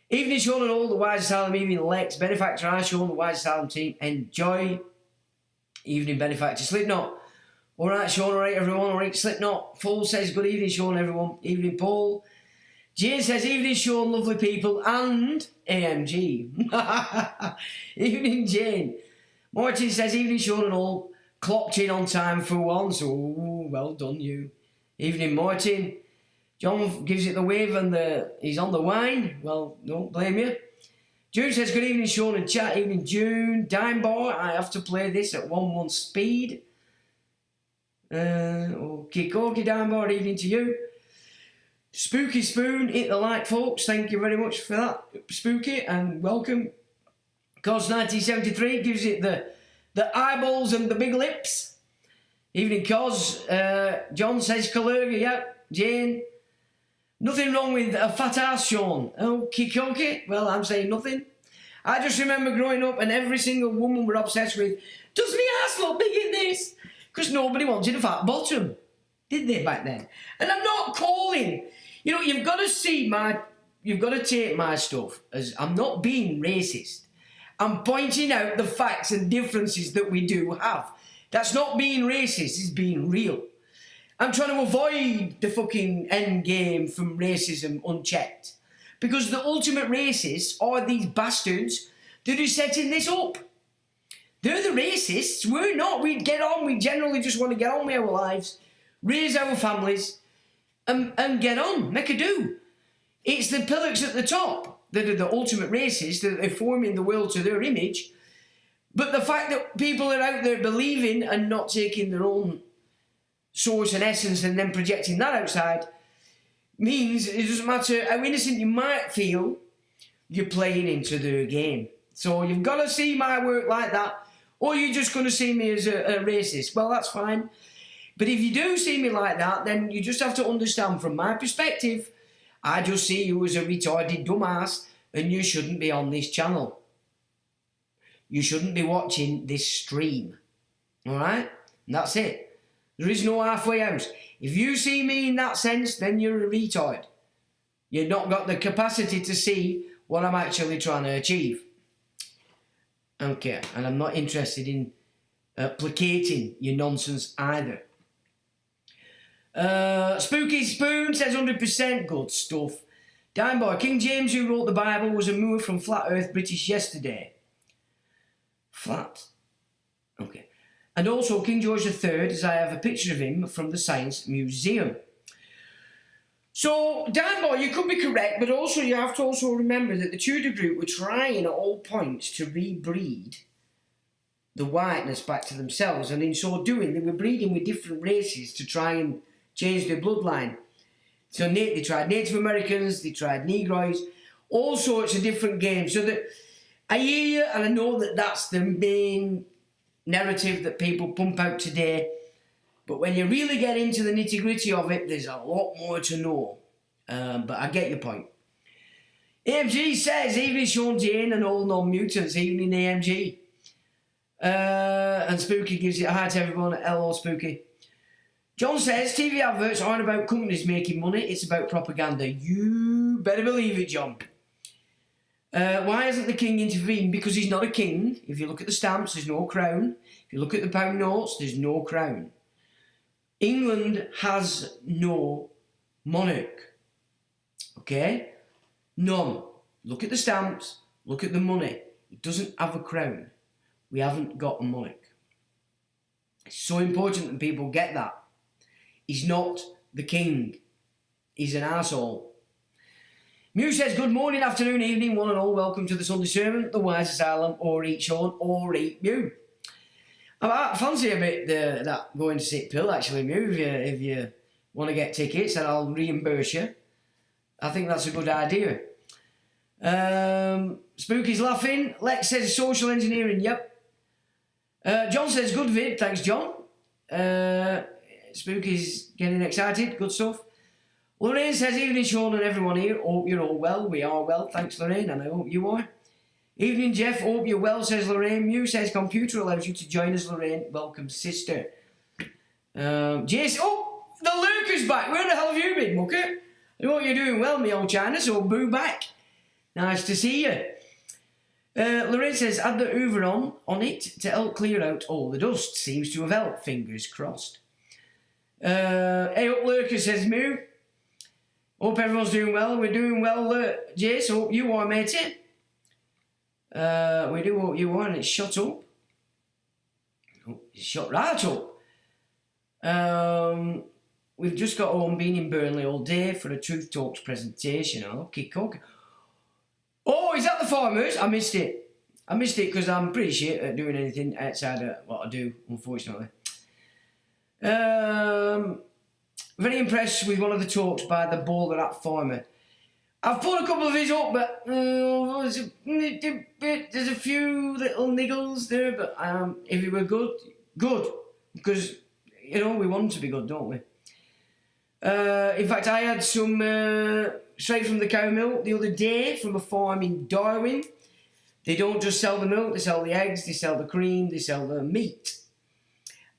Evening, Sean and all. The Wise Asylum. Evening, Lex. Benefactor, I, Sean. The Wise Asylum team. Enjoy. Evening, Benefactor. Slipknot. All right, Sean. All right, everyone. All right, Slipknot. Paul says, good evening, Sean, everyone. Evening, Paul. Jane says, evening, Sean, lovely people. And AMG. Evening, Jane. Martin says, evening, Sean and all. Clocked in on time for once. Oh, well done, you. Evening, Martin. John gives it the wave and he's on the wine. Well, don't blame you. June says, good evening, Sean and chat. Evening, June. Dime Bar, I have to play this at 1:1 speed. Okay, Dime Bar, evening to you. Spooky Spoon, hit the like, folks. Thank you very much for that. Spooky, and welcome. Cos 1973 gives it the eyeballs and the big lips. Evening, Cos. John says, Kalergi, yep. Jane. Nothing wrong with a fat ass, Sean. Okay. Well, I'm saying nothing. I just remember growing up and every single woman were obsessed with, does my ass look big in this? Because nobody wanted a fat bottom. Did they back then? And I'm not calling. You know, you've got to take my stuff as I'm not being racist. I'm pointing out the facts and differences that we do have. That's not being racist, it's being real. I'm trying to avoid the fucking end game from racism unchecked. Because the ultimate racists are these bastards that are setting this up. They're the racists, we're not. We get on, we generally just want to get on with our lives, raise our families, and get on, make a do. It's the pillars at the top that are the ultimate racists, that they're forming the world to their image. But the fact that people are out there believing and not taking their own source and essence and then projecting that outside means it doesn't matter how innocent you might feel, you're playing into their game. So you've got to see my work like that, or you're just going to see me as a racist. Well, that's fine. But if you do see me like that, then you just have to understand from my perspective, I just see you as a retarded dumbass and you shouldn't be on this channel. You shouldn't be watching this stream. Alright? And that's it. There is no halfway house. If you see me in that sense, then you're a retard. You've not got the capacity to see what I'm actually trying to achieve. Okay, and I'm not interested in placating your nonsense either. Spooky Spoon says 100% good stuff. Dimeboy, King James, who wrote the Bible, was a moor from Flat Earth British yesterday. Flat. Okay. And also King George III, as I have a picture of him from the Science Museum. So, Dimeboy, you could be correct, but also you have to also remember that the Tudor group were trying at all points to rebreed the whiteness back to themselves, and in so doing, they were breeding with different races to try and change their bloodline. So they tried Native Americans, they tried Negroes, all sorts of different games. So that I hear you, and I know that that's the main narrative that people pump out today. But when you really get into the nitty-gritty of it, there's a lot more to know. But I get your point. AMG says, evening Sean Jane and all non-mutants, evening AMG. And Spooky gives it a hi to everyone. Hello, Spooky. John says, TV adverts aren't about companies making money, it's about propaganda. You better believe it, John. Why hasn't the king intervened? Because he's not a king. If you look at the stamps, there's no crown. If you look at the pound notes, there's no crown. England has no monarch. Okay? None. Look at the stamps, look at the money. It doesn't have a crown. We haven't got a monarch. It's so important that people get that. He's not the king. He's an arsehole. Mew says, good morning, afternoon, evening, one and all. Welcome to the Sunday Sermon, the Wise Asylum, or eat Sean, or eat Mew. I fancy a bit that going to sit pill, actually, Mew, if you want to get tickets, and I'll reimburse you. I think that's a good idea. Spooky's laughing. Lex says, social engineering, yep. John says, good vid, thanks, John. Spooky's getting excited, good stuff. Lorraine says, evening Sean and everyone here, hope you're all well. We are well, thanks Lorraine, and I hope you are. Evening Jeff, hope you're well, says Lorraine. Mew says, computer allows you to join us, Lorraine. Welcome, sister. Jason, oh, the lurker's back. Where the hell have you been, mucker? I hope you're doing well, me old China, so boo back. Nice to see you. Lorraine says, add the Hoover on it to help clear out all the dust. Seems to have helped, fingers crossed. Hey up lurker, says Mew. Hope everyone's doing well. We're doing well, Jace. Hope you are, matey. We do hope you are, and it's shut up. Oh, it's shut right up. We've just got home, been in Burnley all day for a Truth Talks presentation. Okay, cool. Oh, is that the farmers? I missed it. I missed it because I'm pretty shit at doing anything outside of what I do, unfortunately. Very impressed with one of the talks by the Bowler at Farmer. I've put a couple of his up, but there's a few little niggles there, but if it were good, because, you know, we want them to be good, don't we? In fact, I had some straight from the cow milk the other day from a farm in Darwin. They don't just sell the milk, they sell the eggs, they sell the cream, they sell the meat.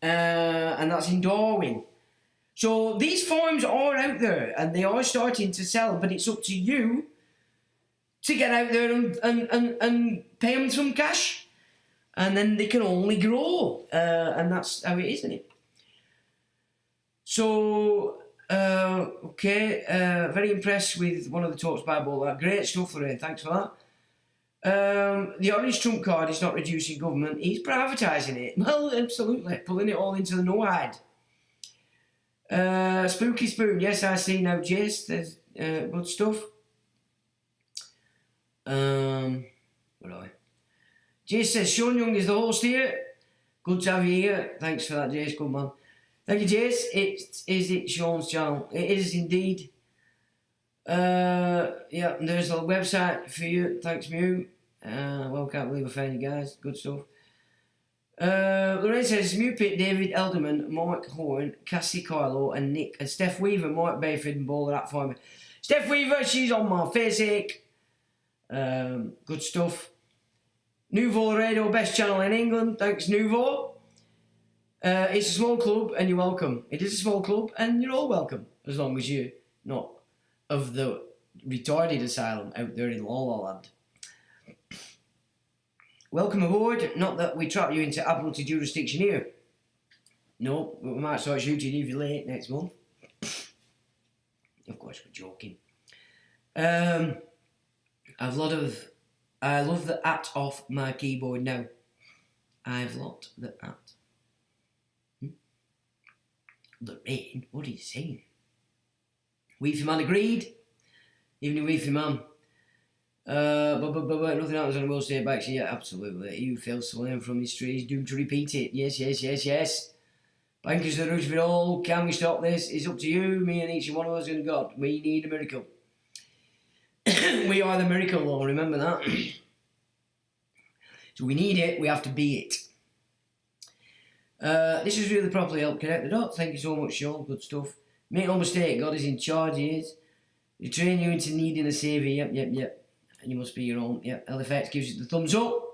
And that's in Darwin. So these farms are out there and they are starting to sell, but it's up to you to get out there and pay them some cash. And then they can only grow. And that's how it is, isn't it? So, okay, very impressed with one of the talks by Bowler. Great stuff, Lorraine, thanks for that. The orange trump card is not reducing government, he's privatising it. Well, absolutely, pulling it all into the no-hide. Spooky Spoon, yes, I see now, Jace, there's good stuff. What are we? Jace says, Sean Young is the host here. Good to have you here. Thanks for that, Jace, good man. Thank you, Jace. Is it Sean's channel? It is indeed. Yeah, and there's a website for you. Thanks, Mew. Well, can't believe I found you guys. Good stuff. Lorraine says, Mew Pitt, David Elderman, Mark Horn, Cassie Carlo, and Nick, and Steph Weaver, Mark Bayford, and Bowler at Farmer. Steph Weaver, she's on my face ache. Good stuff. Nouveau Laredo, best channel in England. Thanks, Nouveau. It's a small club and you're welcome. It is a small club and you're all welcome, as long as you're not of the retarded asylum out there in La La Land. Welcome aboard. Not that we trap you into admiralty jurisdiction here. No, we might start shooting if you're late next month. Of course, we're joking. I love the at off my keyboard now. I've locked the at. Lorraine, what are you saying? Weefy man agreed. Evening, Weefy man. But nothing happens on a world stage back. Yeah, absolutely. He who fails to learn from history is doomed to repeat it. Yes. Bankers the roots of it all. Can we stop this? It's up to you, me and each one of us and God. We need a miracle. We are the miracle, Lord. Remember that. So we need it. We have to be it. This has really properly helped connect the dots. Thank you so much, Sean. Good stuff. Make no mistake, God is in charge. He is. He train you into needing a saviour. Yep. And you must be your own. Yep. LFX gives you the thumbs up.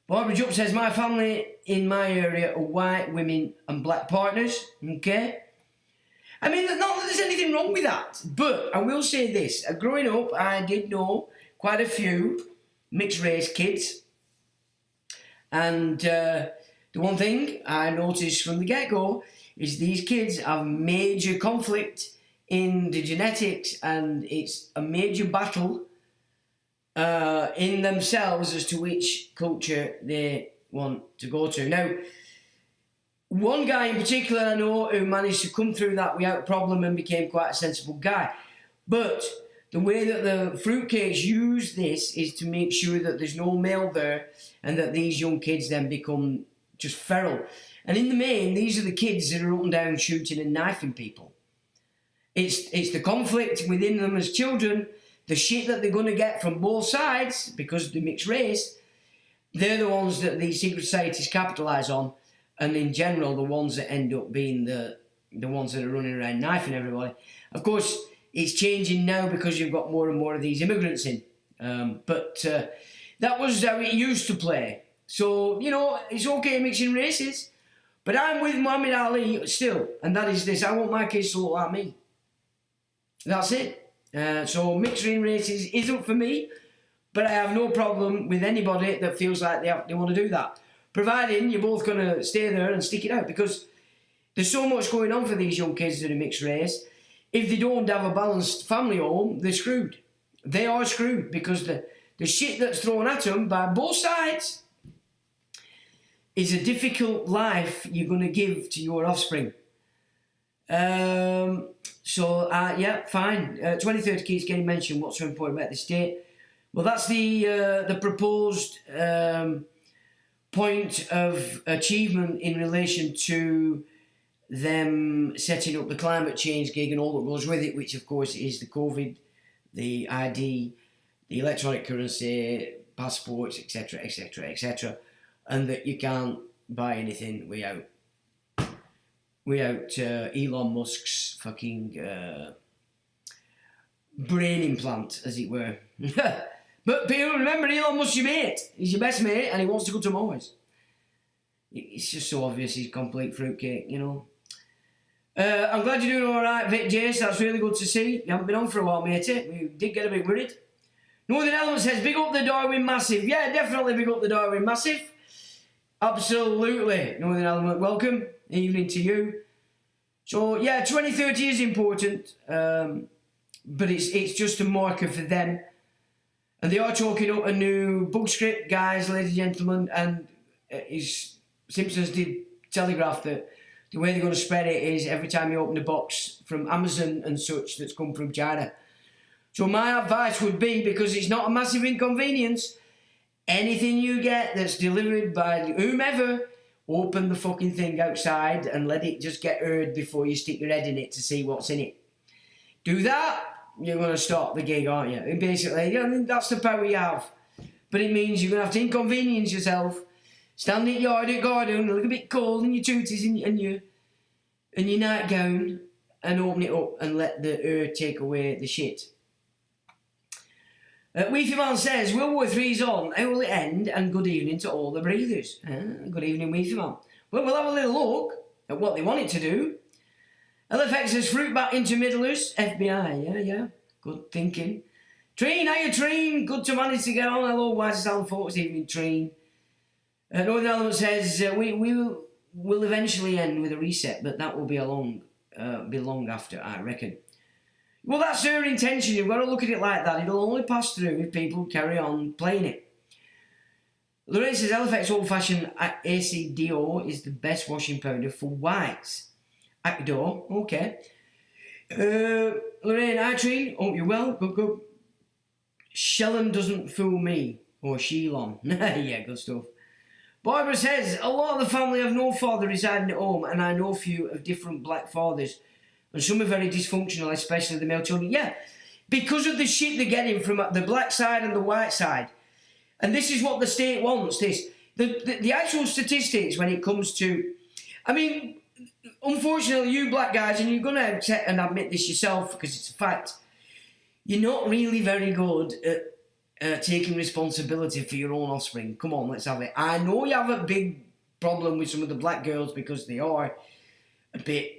Barbara Jupp says, my family in my area are white women and black partners. Okay. I mean, not that there's anything wrong with that. But I will say this. Growing up, I did know quite a few mixed race kids. And the one thing I noticed from the get-go is these kids have major conflict in the genetics, and it's a major battle in themselves as to which culture they want to go to. Now, one guy in particular I know who managed to come through that without problem and became quite a sensible guy. But the way that the fruitcakes use this is to make sure that there's no male there and that these young kids then become just feral. And in the main, these are the kids that are up and down shooting and knifing people. It's the conflict within them as children, the shit that they're going to get from both sides because they're mixed race. They're the ones that these secret societies capitalise on, and in general, the ones that end up being the ones that are running around knifing everybody. Of course, it's changing now because you've got more and more of these immigrants in. But that was how it used to play. So, you know, it's okay mixing races, but I'm with Muhammad Ali still, and that is this: I want my kids to look like me. That's it. So mixing races isn't for me, but I have no problem with anybody that feels like they want to do that, providing you're both going to stay there and stick it out, because there's so much going on for these young kids that are mixed race. If they don't have a balanced family home, they're screwed. They are screwed because the shit that's thrown at them by both sides is a difficult life you're going to give to your offspring. Yeah, fine. 2030 keeps getting mentioned. What's so important about this date? Well, that's the proposed point of achievement in relation to them setting up the climate change gig and all that goes with it, which of course is the COVID, the ID, the electronic currency, passports, etc., and that you can't buy anything without Elon Musk's fucking brain implant, as it were. But people, remember, Elon Musk's your mate. He's your best mate, and he wants to go to Mars. It's just so obvious he's complete fruitcake, you know. I'm glad you're doing all right, Vic Jace. That's really good to see. You haven't been on for a while, matey. We did get a bit worried. Northern Element says, big up the Darwin Massive. Yeah, definitely big up the Darwin Massive. Absolutely. Northern Element, welcome. Evening to you. So, yeah, 2030 is important, but it's just a marker for them. And they are talking up a new book script, guys, ladies and gentlemen, and Simpsons did telegraph that the way they're going to spread it is every time you open a box from Amazon and such that's come from China. So my advice would be, because it's not a massive inconvenience, anything you get that's delivered by whomever, open the fucking thing outside and let it just get heard before you stick your head in it to see what's in it. Do that, you're going to stop the gig, aren't you? And basically, that's the power you have. But it means you're going to have to inconvenience yourself, stand in your yard at garden, a little bit cold in your tooties and your nightgown, and open it up and let the air take away the shit. Weefy Man says, World War III's on, how will it end? And good evening to all the breathers. Good evening, Weefy Man. Well, we'll have a little look at what they want it to do. LFX says, fruit back into middlers. FBI, yeah. Good thinking. Treen, how you, Treen? Good to manage to get on. Hello, White Sound folks. Evening, Treen. Northern Element says, we will eventually end with a reset, but that will be long after, I reckon. Well, that's her intention. You've got to look at it like that. It'll only pass through if people carry on playing it. Lorraine says, LFX old-fashioned ACDO is the best washing powder for whites. Acdo, okay. Lorraine, hi, Tree. Hope you're well. Good. Shellen doesn't fool me. Or Shelon. Yeah, good stuff. Barbara says, a lot of the family have no father residing at home, and I know a few of different black fathers. And some are very dysfunctional, especially the male children. Yeah, because of the shit they're getting from the black side and the white side. And this is what the state wants, this. The actual statistics when it comes to... I mean, unfortunately, you black guys, and you're going to accept and admit this yourself because it's a fact, you're not really very good at taking responsibility for your own offspring. Come on, let's have it. I know you have a big problem with some of the black girls because they are a bit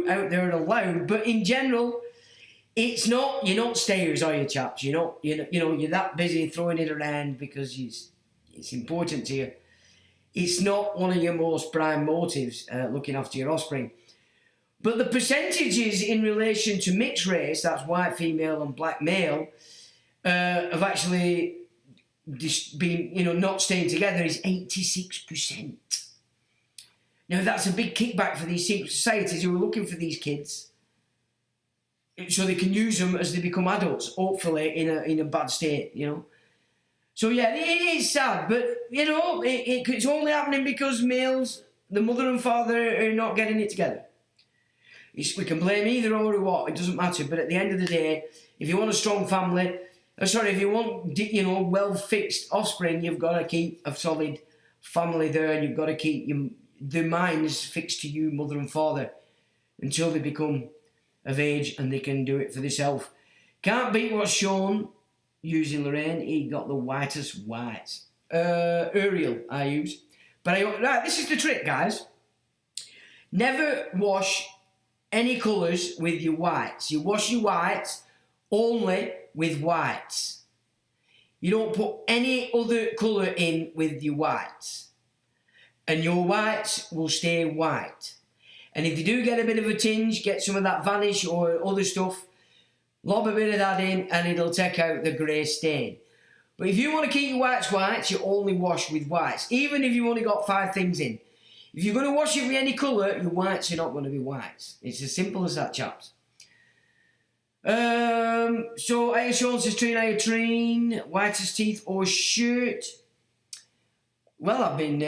out there and loud, but in general, it's not. You're not stayers, are you, chaps? You're not. You're that busy throwing it around because it's important to you. It's not one of your most prime motives, looking after your offspring. But the percentages in relation to mixed race, that's white female and black male, of actually been, not staying together is 86%. Now that's a big kickback for these secret societies who are looking for these kids so they can use them as they become adults, hopefully in a bad state, So yeah, it is sad, but it's only happening because males, the mother and father, are not getting it together. We can blame either or what, it doesn't matter, but at the end of the day, if you want a strong family, if you want, well-fixed offspring, you've got to keep a solid family there, and you've got to keep their minds fixed to you, mother and father, until they become of age and they can do it for themselves. Can't beat what's shown using Lorraine. He got the whitest whites. Uriel, I use. Right, this is the trick, guys. Never wash any colours with your whites. You wash your whites only with whites. You don't put any other colour in with your whites. And your whites will stay white. And if you do get a bit of a tinge, get some of that vanish or other stuff, lob a bit of that in and it'll take out the grey stain. But if you want to keep your whites, you only wash with whites. Even if you've only got 5 things in. If you're going to wash it with any colour, your whites are not going to be whites. It's as simple as that, chaps. So, Sean says, train, whitest teeth or shirt. Well, I've been...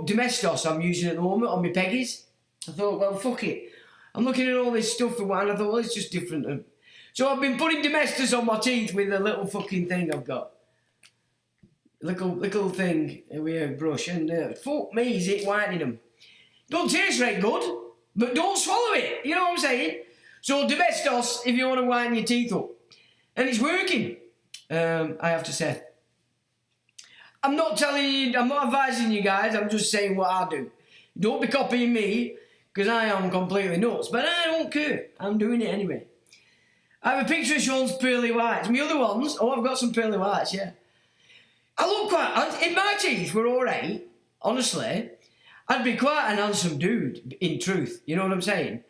Domestos I'm using at the moment on my peggies. I thought, well, fuck it. I'm looking at all this stuff for one, and I thought, well, it's just different. So I've been putting Domestos on my teeth with a little fucking thing I've got. Little thing with a brush, and fuck me, is it whitening them. Don't taste very good, but don't swallow it, you know what I'm saying? So Domestos, if you want to whiten your teeth up. And it's working, I have to say. I'm not advising you guys, I'm just saying what I do. Don't be copying me, because I am completely nuts, but I don't care. I'm doing it anyway. I have a picture of Sean's pearly whites. My other ones, I've got some pearly whites, yeah. I look in my teeth were alright, honestly. I'd be quite an handsome dude, in truth, you know what I'm saying?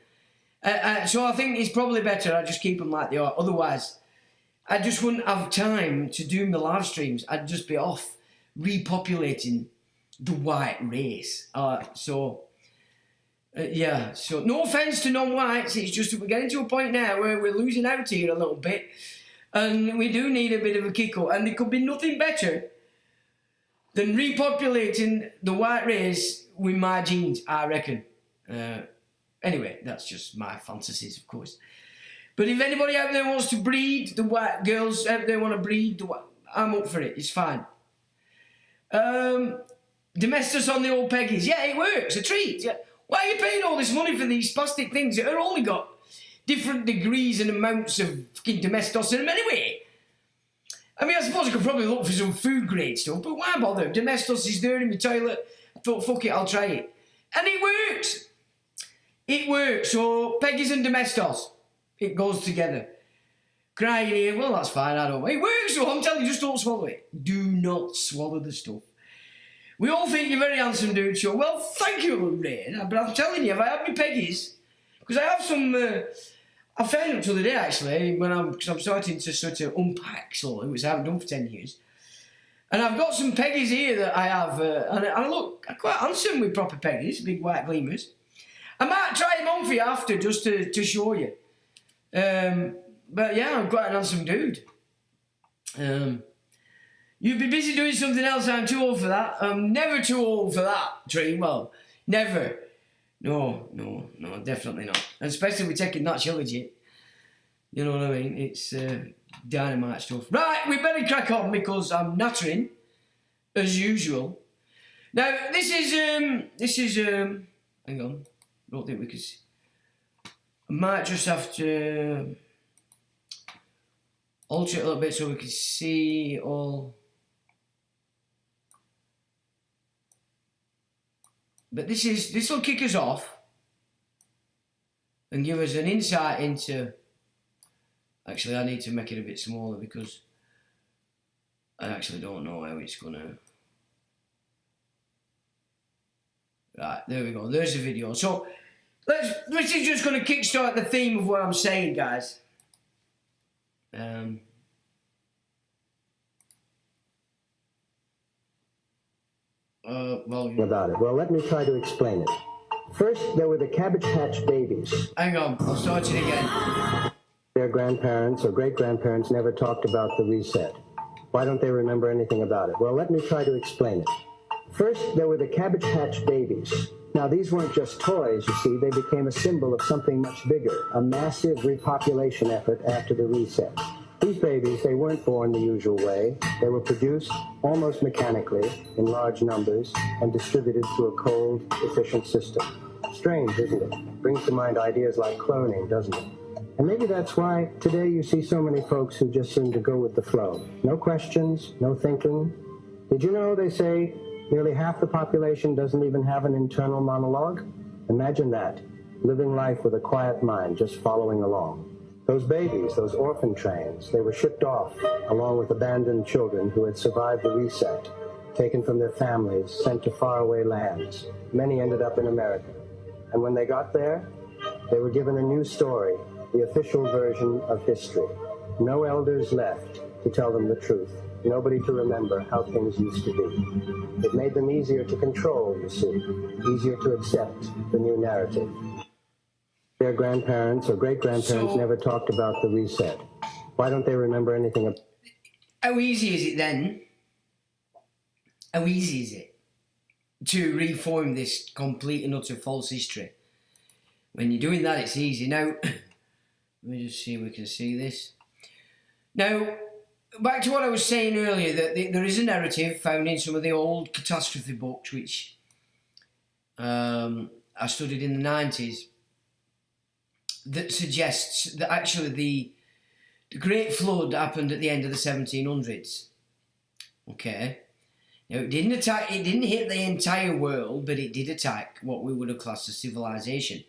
So I think it's probably better I just keep them like they are. Otherwise, I just wouldn't have time to do my live streams. I'd just be off repopulating the white race. Yeah, so no offence to non-whites, it's just that we're getting to a point now where we're losing out here a little bit, and we do need a bit of a kick-up, and there could be nothing better than repopulating the white race with my genes, I reckon. Anyway, that's just my fantasies, of course. But if anybody out there wants to breed, the white girls out there want to breed, I'm up for it, it's fine. Domestos on the old peggies, yeah, it works, a treat, yeah. Why are you paying all this money for these plastic things that have only got different degrees and amounts of fucking Domestos in them anyway? I mean, I suppose I could probably look for some food grade stuff, but why bother? Domestos is there in my toilet. I thought, fuck it, I'll try it. And it works. It works. So, peggies and Domestos, it goes together. Crying here, well, that's fine, I don't know. It works, so I'm telling you, just don't swallow it. Do not swallow the stuff. We all think you're very handsome, dude, so, well, thank you, Lorraine, but I'm telling you, if I have my peggies, because I have some, I found them the other day, actually, because I'm starting to sort of unpack slowly, which I haven't done for 10 years, and I've got some peggies here that I have, and I look quite handsome with proper peggies, big white gleamers. I might try them on for you after, just to show you. But yeah, I'm quite a handsome dude. You'd be busy doing something else. I'm too old for that. I'm never too old for that, Tree. Well, never. No, definitely not. And especially with taking that trilogy. You know what I mean? It's dynamite stuff. Right, we better crack on because I'm nattering, as usual. Now, this is, hang on. I don't think we can see. I might just have to alter it a little bit so we can see all. But this will kick us off and give us an insight into. Actually, I need to make it a bit smaller because I actually don't know how it's gonna. Right, there we go. There's the video. So this is just gonna kickstart the theme of what I'm saying, guys. About it. Well, let me try to explain it. First, there were the Cabbage Patch Babies. Hang on, I'll start it again. Their grandparents or great-grandparents never talked about the reset. Why don't they remember anything about it? Well, let me try to explain it. First, there were the Cabbage Patch Babies. Now, these weren't just toys, you see. They became a symbol of something much bigger, a massive repopulation effort after the reset. These babies, they weren't born the usual way. They were produced almost mechanically in large numbers and distributed through a cold, efficient system. Strange, isn't it? Brings to mind ideas like cloning, doesn't it? And maybe that's why today you see so many folks who just seem to go with the flow. No questions, no thinking. Did you know they say nearly half the population doesn't even have an internal monologue? Imagine that, living life with a quiet mind, just following along. Those babies, those orphan trains, they were shipped off along with abandoned children who had survived the reset, taken from their families, sent to faraway lands. Many ended up in America. And when they got there, they were given a new story, the official version of history. No elders left to tell them the truth. Nobody to remember how things used to be. It made them easier to control, you see, easier to accept the new narrative. Their grandparents or great-grandparents never talked about the reset. Why don't they remember anything about it? How easy is it then? How easy is it to reform this complete and utter false history? When you're doing that, it's easy. Now, let me just see if we can see this. Now, back to what I was saying earlier, that there is a narrative found in some of the old catastrophe books, which I studied in the 90s, that suggests that actually the Great Flood happened at the end of the 1700s. Okay? Now, it didn't hit the entire world, but it did attack what we would have classed as civilization.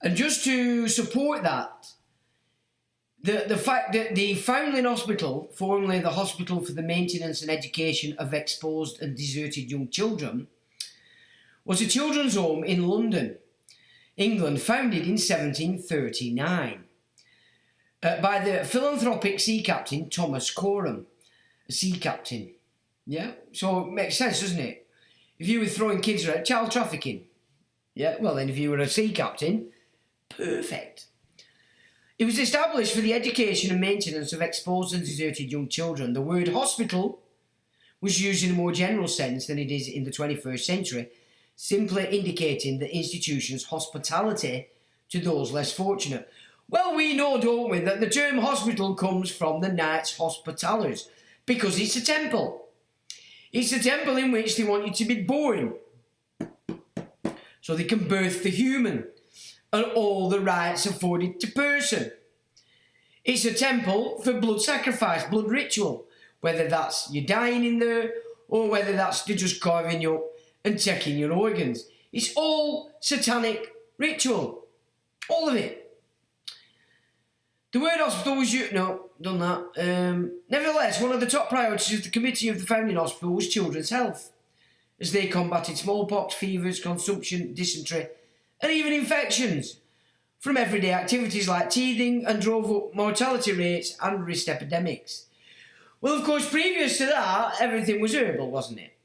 And just to support that, the fact that the Foundling Hospital, formerly the Hospital for the Maintenance and Education of Exposed and Deserted Young Children, was a children's home in London, England, founded in 1739 by the philanthropic sea captain Thomas Coram, a sea captain. Yeah, so it makes sense, doesn't it? If you were throwing kids around, child trafficking. Yeah, well then if you were a sea captain, perfect. It was established for the education and maintenance of exposed and deserted young children. The word hospital was used in a more general sense than it is in the 21st century, simply indicating the institution's hospitality to those less fortunate. Well, we know, don't we, that the term hospital comes from the Knights Hospitallers, because it's a temple. It's a temple in which they want you to be born, so they can birth the human, and all the rights afforded to person. It's a temple for blood sacrifice, blood ritual, whether that's you dying in there, or whether that's they're just carving you up and taking your organs. It's all satanic ritual. All of it. The word hospital was used... No, done that. Nevertheless, one of the top priorities of the committee of the founding hospital was children's health, as they combated smallpox, fevers, consumption, dysentery, and even infections from everyday activities like teething, and drove up mortality rates and risked epidemics. Well, of course, previous to that, everything was herbal, wasn't it?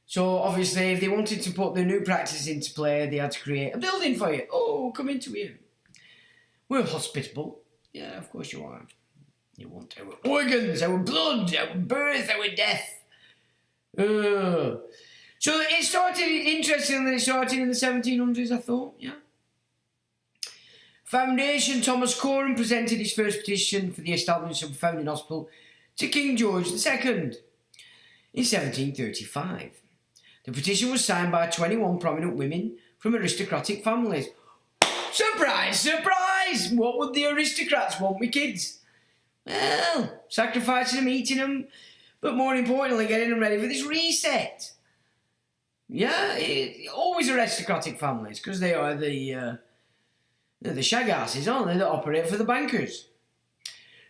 So, obviously, if they wanted to put their new practice into play, they had to create a building for you. Oh, come into here. We're hospitable. Yeah, of course you are. You want our organs, our blood, our birth, our death. So it started, interestingly, it started in the 1700s, I thought, yeah. Foundation, Thomas Coram presented his first petition for the establishment of a founding hospital to King George II in 1735. The petition was signed by 21 prominent women from aristocratic families. Surprise, surprise! What would the aristocrats want with kids? Well, sacrificing them, eating them, but more importantly, getting them ready for this reset. Yeah, always aristocratic families, because they are the shagasses, aren't they, that operate for the bankers,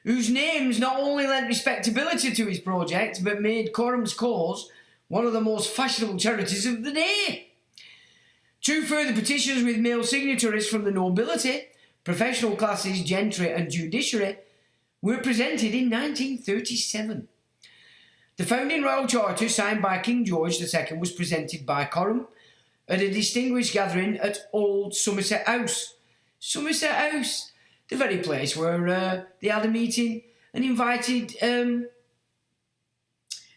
whose names not only lent respectability to his project, but made Coram's cause one of the most fashionable charities of the day. Two further petitions with male signatories from the nobility, professional classes, gentry and judiciary were presented in 1937. The founding royal charter signed by King George II was presented by Coram at a distinguished gathering at Old Somerset House. Somerset House, the very place where they had a meeting and invited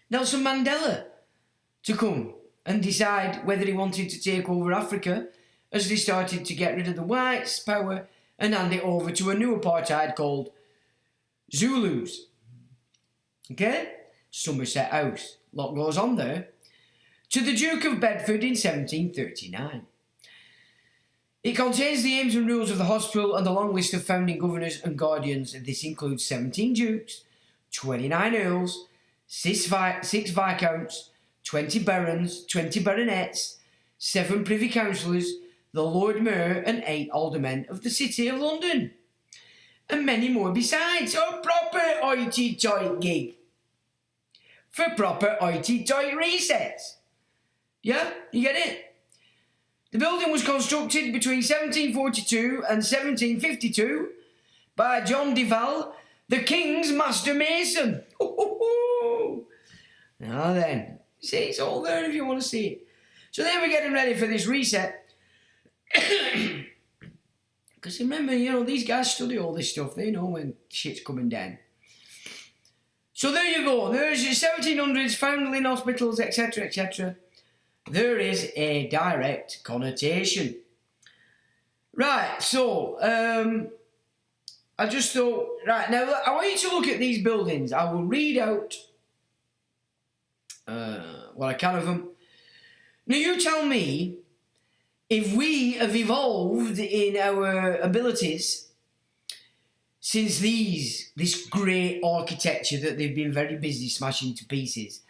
Nelson Mandela to come and decide whether he wanted to take over Africa as they started to get rid of the whites' power and hand it over to a new apartheid called Zulus. Okay? Somerset House. A lot goes on there. To the Duke of Bedford in 1739. It contains the aims and rules of the hospital and a long list of founding governors and guardians. This includes 17 dukes, 29 earls, 6 viscounts, 20 barons, 20 baronets, 7 privy councillors, the Lord Mayor and 8 aldermen of the City of London. And many more besides. A proper hoity-toity gig. For proper hoity-toity resets. Yeah, you get it? The building was constructed between 1742 and 1752 by John Deval, the King's Master Mason. Now then, see, it's all there if you want to see it. So they were getting ready for this reset. Because remember, these guys study all this stuff. They know when shit's coming down. So there you go. There's your 1700s, foundling hospitals, etc., etc. There is a direct connotation. Right, so, I just thought, right, now I want you to look at these buildings. I will read out what I can of them. Now you tell me if we have evolved in our abilities since this great architecture that they've been very busy smashing to pieces.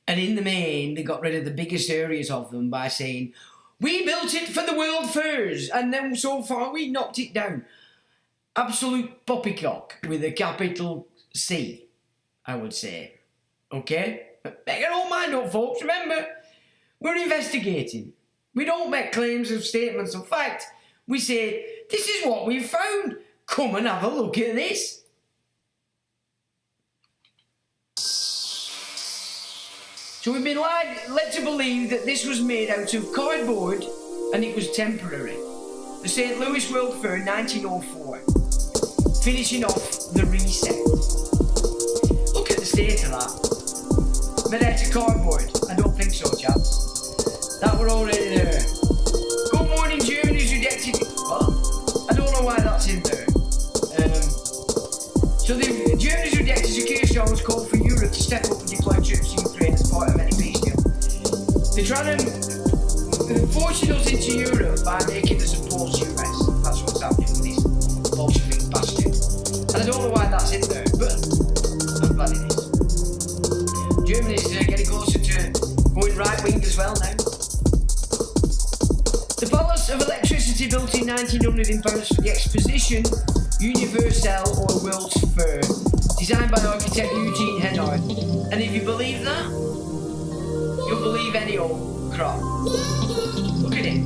And in the main, they got rid of the biggest areas of them by saying, we built it for the world fairs, and then so far we knocked it down. Absolute poppycock with a capital C, I would say. Okay? But make your own mind up, folks. Remember, we're investigating. We don't make claims of statements of fact. We say, this is what we've found. Come and have a look at this. So we've been led to believe that this was made out of cardboard and it was temporary. The St. Louis World Fair 1904. Finishing off the reset. Look at the state of that. Made out of cardboard? I don't think so, chaps. That were already there. Good morning, Germany's rejected. What? I don't know why that's in there. So the Germany's rejected security strongholds called for Europe to step up and deploy troops in Ukraine as part of any peace deal. They're trying to force us into Europe by making us oppose US. That's what's happening with this Bolshevik bastard. And I don't know why that's in there, but I'm glad it is. Germany's getting closer to going right-wing as well now. The Palace of Electricity, built in 1900 in Paris for the Exposition, Universelle or World's Fair, designed by architect Eugene Hennard. And if you believe that, you'll believe any old crap. Look at it.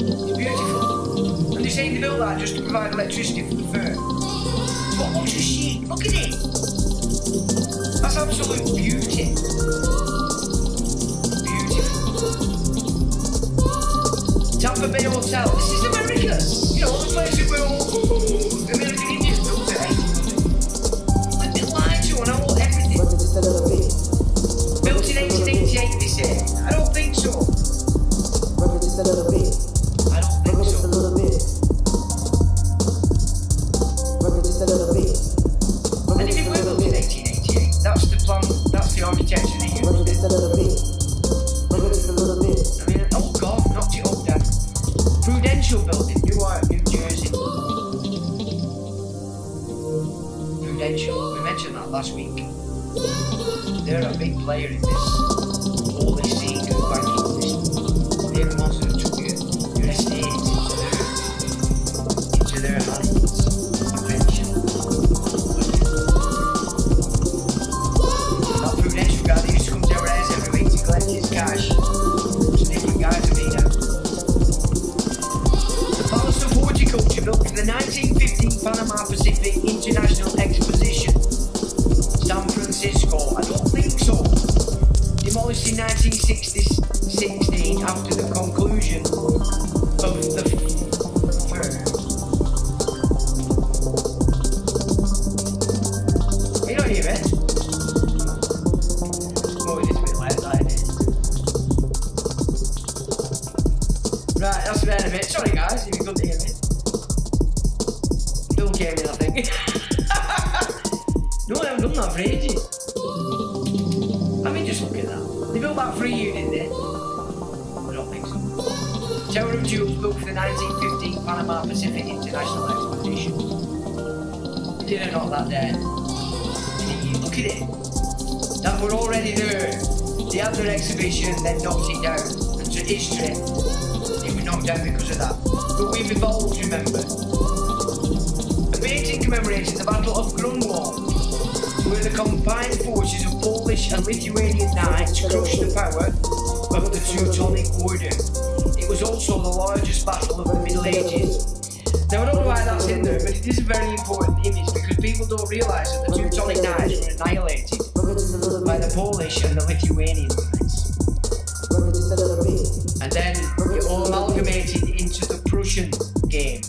It's beautiful. And they're saying they built that just to provide electricity for the fair. But what a shit, look at it. That's absolute beauty. Tampa Bay Hotel. This is America. The place where all American Indians built it. Prudential building, Newark, New Jersey. Prudential, we mentioned that last week. They're a big player in this Polish secret banking system. They're the ones that took your estate into their hands. Prudential. That Prudential guy that used to come to our house every week to collect his cash. It's a different guy to me now. The Palace of Horticulture built for the 1915 Panama Pacific International Exposition. San Francisco, I don't think so. Demolished in 1916 after the conclusion of the third. You don't hear it? Oh, it is a bit loud, that, isn't it? Right, that's about a bit. Sorry guys, if you couldn't hear me. Bill came in, I think. No, I haven't done that for ages. I mean, just look at that. They built that for you, didn't they? I don't think so. Tower of Jewels built for the 1915 Panama Pacific International Exposition. They did not that day. Look at it. That were already there. They had their exhibition, then knocked it down. And to history, it was knocked down because of that. But we've evolved, remember. A painting commemorating the Battle of Grunwald, where the combined forces of Polish and Lithuanian knights crushed the power of the Teutonic Order. It was also the largest battle of the Middle Ages. Now I don't know why that's in there, but it is a very important image because people don't realise that the Teutonic knights were annihilated by the Polish and the Lithuanian knights. And then it all amalgamated into the Prussian game.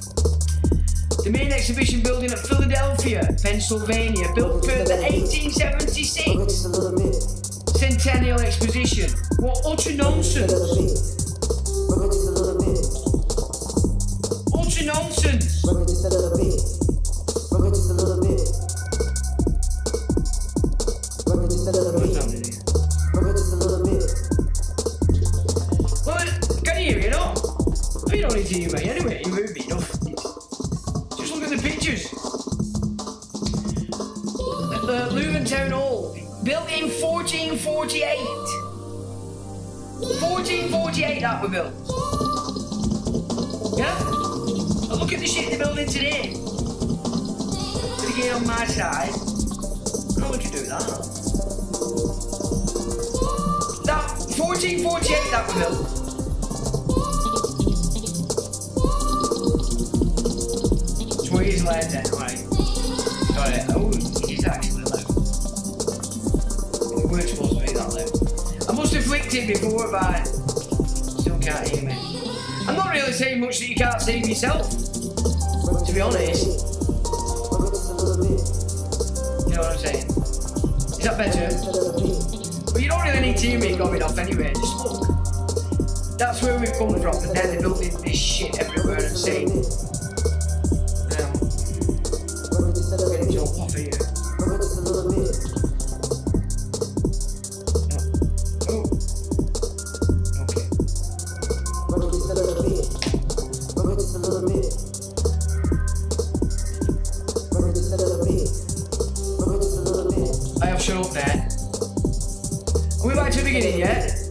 The main exhibition building at Philadelphia, Pennsylvania, built for the 1876 Centennial Exposition. What utter nonsense! Utter nonsense! Well, can you hear me or not? You don't need to hear me anyway, you heard me enough. Just look at the pictures. The Leuven Town Hall, built in 1448. 1448 that were built. Yeah? And look at the shit they're building today. But again, on my side, no one can do that. That 1448 that were built. It is loud then, right? Sorry, oh, it is actually loud. It weren't supposed to be that loud. I must have flicked it before, but still can't hear me. I'm not really saying much that you can't see yourself, to be honest. You know what I'm saying? Is that better? But you don't really need to hear me going off anyway, just look. That's where we've come from, and then they're building this shit everywhere and saying,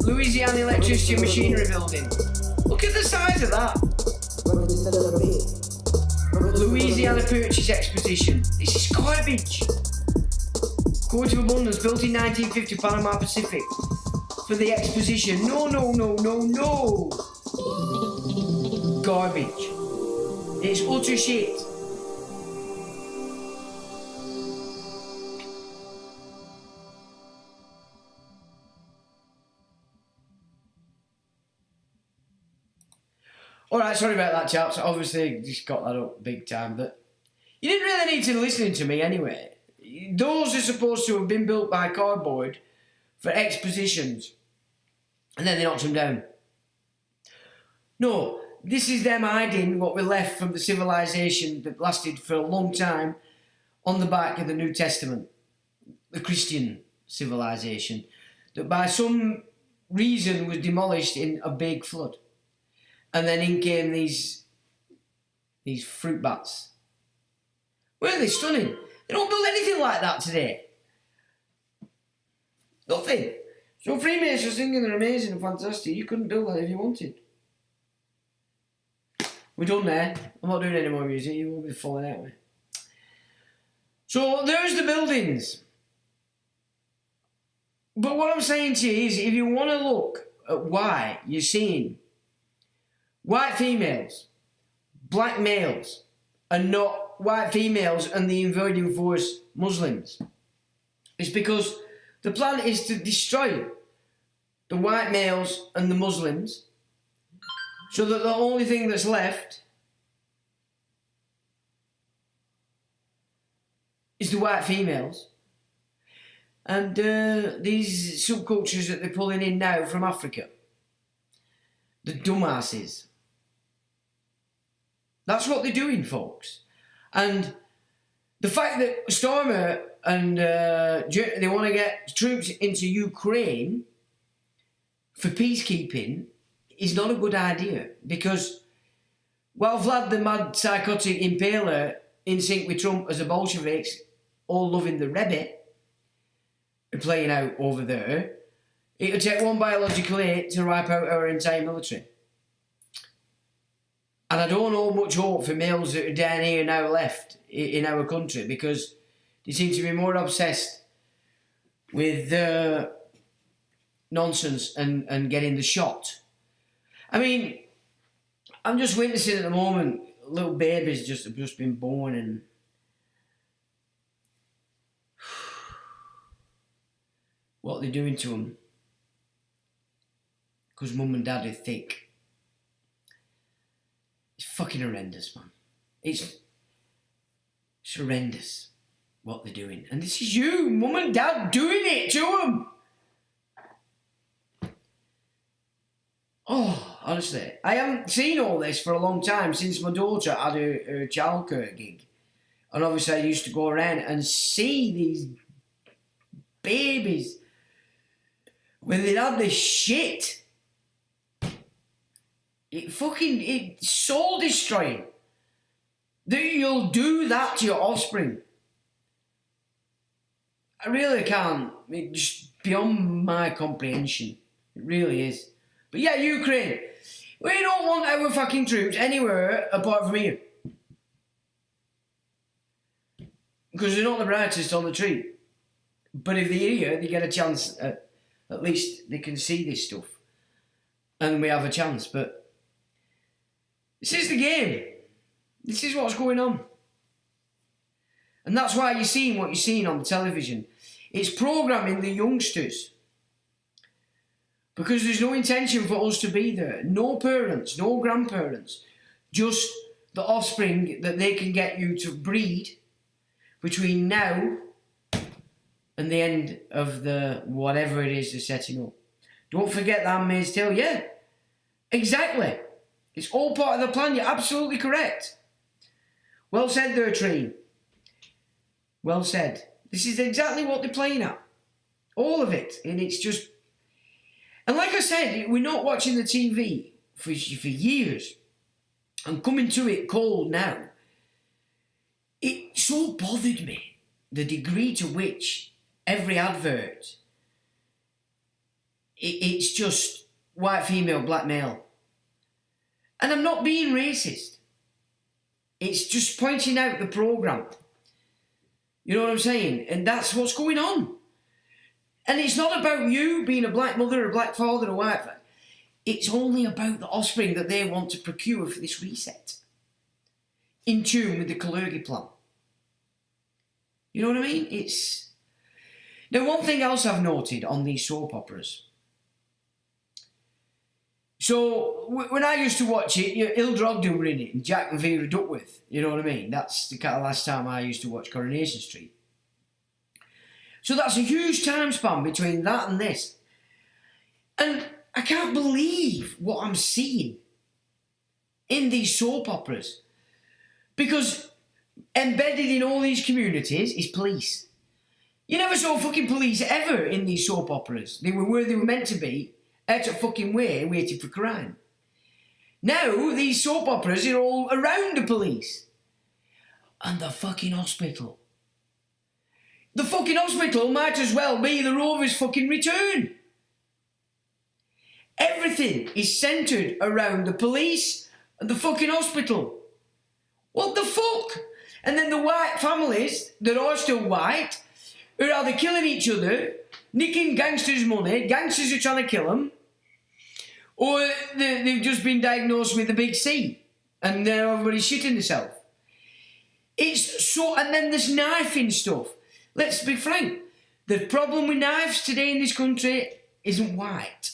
Louisiana Electricity and Machinery Building. Look at the size of that. Louisiana Purchase Exposition. This is garbage. Court of Abundance, built in 1950, Panama Pacific. For the exposition. No. Garbage. It's utter shit. Alright, sorry about that, chaps. Obviously, just got that up big time, but you didn't really need to listen to me anyway. Those are supposed to have been built by cardboard for expositions, and then they knocked them down. No, this is them hiding what we left from the civilization that lasted for a long time on the back of the New Testament, the Christian civilization, that by some reason was demolished in a big flood. And then in came these These fruit bats. Weren't they stunning? They don't build anything like that today. Nothing. So Freemasons thinking they're amazing and fantastic. You couldn't build that if you wanted. We're done there. I'm not doing any more music. You won't be falling out with it. So there's the buildings. But what I'm saying to you is, if you want to look at why you're seeing white females, black males, and not white females and the invading force Muslims, it's because the plan is to destroy the white males and the Muslims, so that the only thing that's left is the white females. And these subcultures that they're pulling in now from Africa. The dumbasses. That's what they're doing, folks. And the fact that Stormer and they want to get troops into Ukraine for peacekeeping is not a good idea, because while Vlad the mad psychotic impaler in sync with Trump as the Bolsheviks, all loving the Rebbe, playing out over there, it would take one biological hit to wipe out our entire military. And I don't know much hope for males that are down here now left in our country, because they seem to be more obsessed with nonsense and getting the shot. I mean, I'm just witnessing at the moment little babies have just been born, and what they're doing to them because mum and dad are thick. It's fucking horrendous, man. It's horrendous what they're doing. And this is you, mum and dad, doing it to them. Oh, honestly, I haven't seen all this for a long time, since my daughter had her childcare gig. And obviously I used to go around and see these babies when they had this shit. It's soul destroying that you'll do that to your offspring. I really can't. It's just beyond my comprehension. It really is. But yeah, Ukraine. We don't want our fucking troops anywhere apart from here. Because they're not the brightest on the tree. But if they're here, they get a chance. At least they can see this stuff. And we have a chance. But this is the game. This is what's going on. And that's why you're seeing what you're seeing on the television. It's programming the youngsters. Because there's no intention for us to be there. No parents, no grandparents. Just the offspring that they can get you to breed between now and the end of the whatever it is they're setting up. Don't forget the Handmaid's Tale. Yeah, exactly. It's all part of the plan. You're absolutely correct. Well said there, Tree. Well said. This is exactly what they're playing at. All of it. And it's just... And like I said, we're not watching the TV for years. I'm coming to it cold now. It so bothered me, the degree to which every advert, it's just white female, black male. And I'm not being racist. It's just pointing out the programme. You know what I'm saying? And that's what's going on. And it's not about you being a black mother, a black father, a white father. It's only about the offspring that they want to procure for this reset. In tune with the Kalergi Plan. You know what I mean? It's... Now, one thing else I've noted on these soap operas. So, when I used to watch it, Hilda Ogden were in it, and Jack and Vera Duckworth. You know what I mean? That's the kind of last time I used to watch Coronation Street. So that's a huge time span between that and this. And I can't believe what I'm seeing in these soap operas. Because embedded in all these communities is police. You never saw fucking police ever in these soap operas. They were where they were meant to be, out of fucking way, waiting for crime. Now these soap operas are all around the police. And the fucking hospital. The fucking hospital might as well be the Rover's fucking return. Everything is centred around the police and the fucking hospital. What the fuck? And then the white families that are still white are either killing each other, nicking gangsters' money, gangsters are trying to kill them, or they've just been diagnosed with the big C and then everybody's shitting themselves. It's so, and then there's knifing stuff. Let's be frank, the problem with knives today in this country isn't white.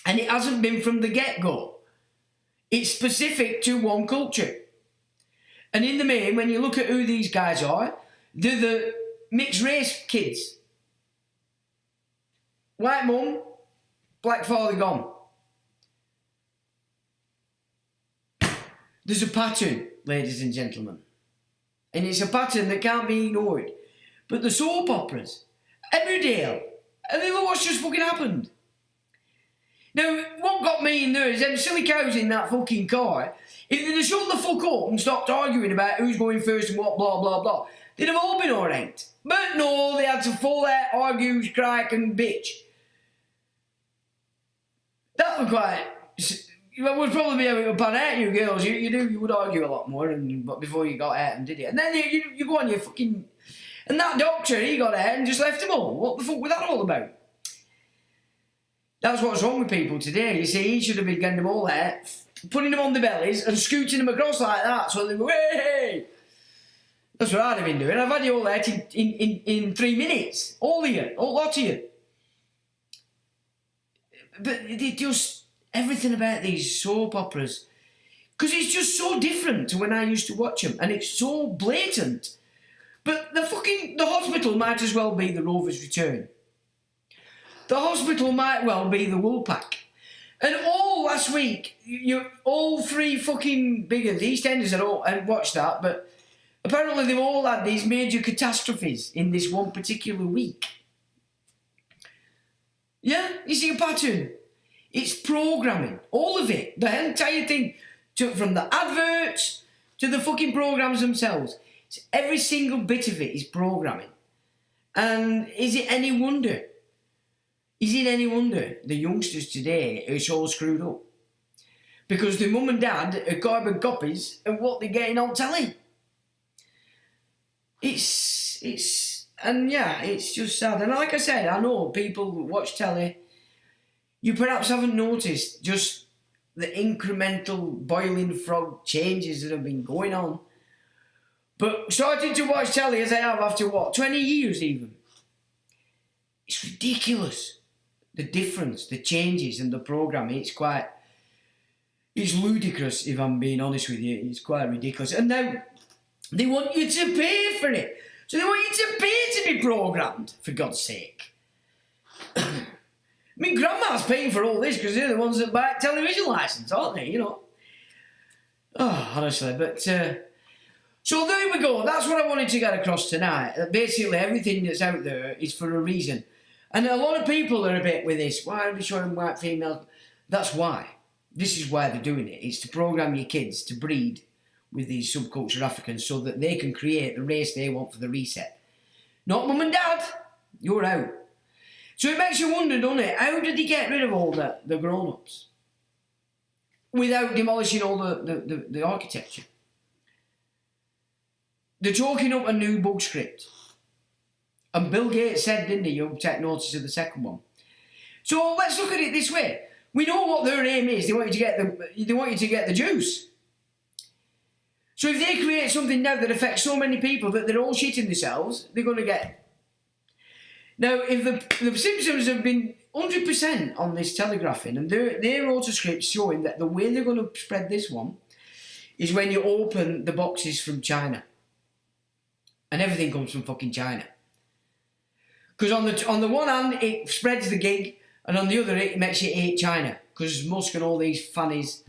And it hasn't been from the get-go. It's specific to one culture. And in the main, when you look at who these guys are, they're the mixed race kids. White mum, black father gone. There's a pattern, ladies and gentlemen. And it's a pattern that can't be ignored. But the soap operas, Emmerdale, and then look what's just fucking happened. Now, what got me in there is them silly cows in that fucking car. If they'd have shut the fuck up and stopped arguing about who's going first and what, blah, blah, blah, they'd have all been alright. But no, they had to fall out, argue, crack and bitch. That was quite... It would probably be a pan out, you girls. You would argue a lot more but before you got out and did it. And then you go on your fucking... And that doctor, he got out and just left them all. What the fuck was that all about? That's what's wrong with people today. You see, he should have been getting them all out, putting them on the bellies and scooting them across like that so they go, hey! That's what I'd have been doing. I've had you all out in 3 minutes. All of you. All lot of you. But they just... Everything about these soap operas... Because it's just so different to when I used to watch them. And it's so blatant. But the hospital might as well be the Rover's return. The hospital might well be the Woolpack. And all last week, all three fucking big ones, EastEnders and watched that, but apparently they've all had these major catastrophes in this one particular week. Yeah, you see a pattern. It's programming, all of it, the entire thing, from the adverts to the fucking programs themselves. Every single bit of it is programming. And is it any wonder? Is it any wonder the youngsters today are so screwed up? Because their mum and dad are carbon copies of what they're getting on telly. It's just sad. And like I said, I know people who watch telly, you perhaps haven't noticed just the incremental boiling frog changes that have been going on. But starting to watch telly as I have after 20 years even, it's ridiculous. The difference, the changes and the programming, it's ludicrous if I'm being honest with you. It's quite ridiculous. And now they want you to pay for it. So they want you to pay to be programmed, for God's sake. I mean, Grandma's paying for all this because they're the ones that buy a television licence, aren't they, you know? Oh, honestly, but... So there we go. That's what I wanted to get across tonight. Basically, everything that's out there is for a reason. And a lot of people are a bit with this. Why are we showing white females? That's why. This is why they're doing it. It's to program your kids to breed with these subculture Africans so that they can create the race they want for the reset. Not mum and dad. You're out. So it makes you wonder, doesn't it? How did he get rid of all the grown-ups without demolishing all the architecture? They're talking up a new book script. And Bill Gates said, didn't he, you'll take notice of the second one. So let's look at it this way. We know what their aim is. They want you to get the juice. So if they create something now that affects so many people that they're all shitting themselves, they're going to get... Now, if the Simpsons have been 100% on this telegraphing, and they wrote a script showing that the way they're going to spread this one is when you open the boxes from China. And everything comes from fucking China. Because on the one hand, it spreads the gig, and on the other, it makes you hate China. Because Musk and all these fannies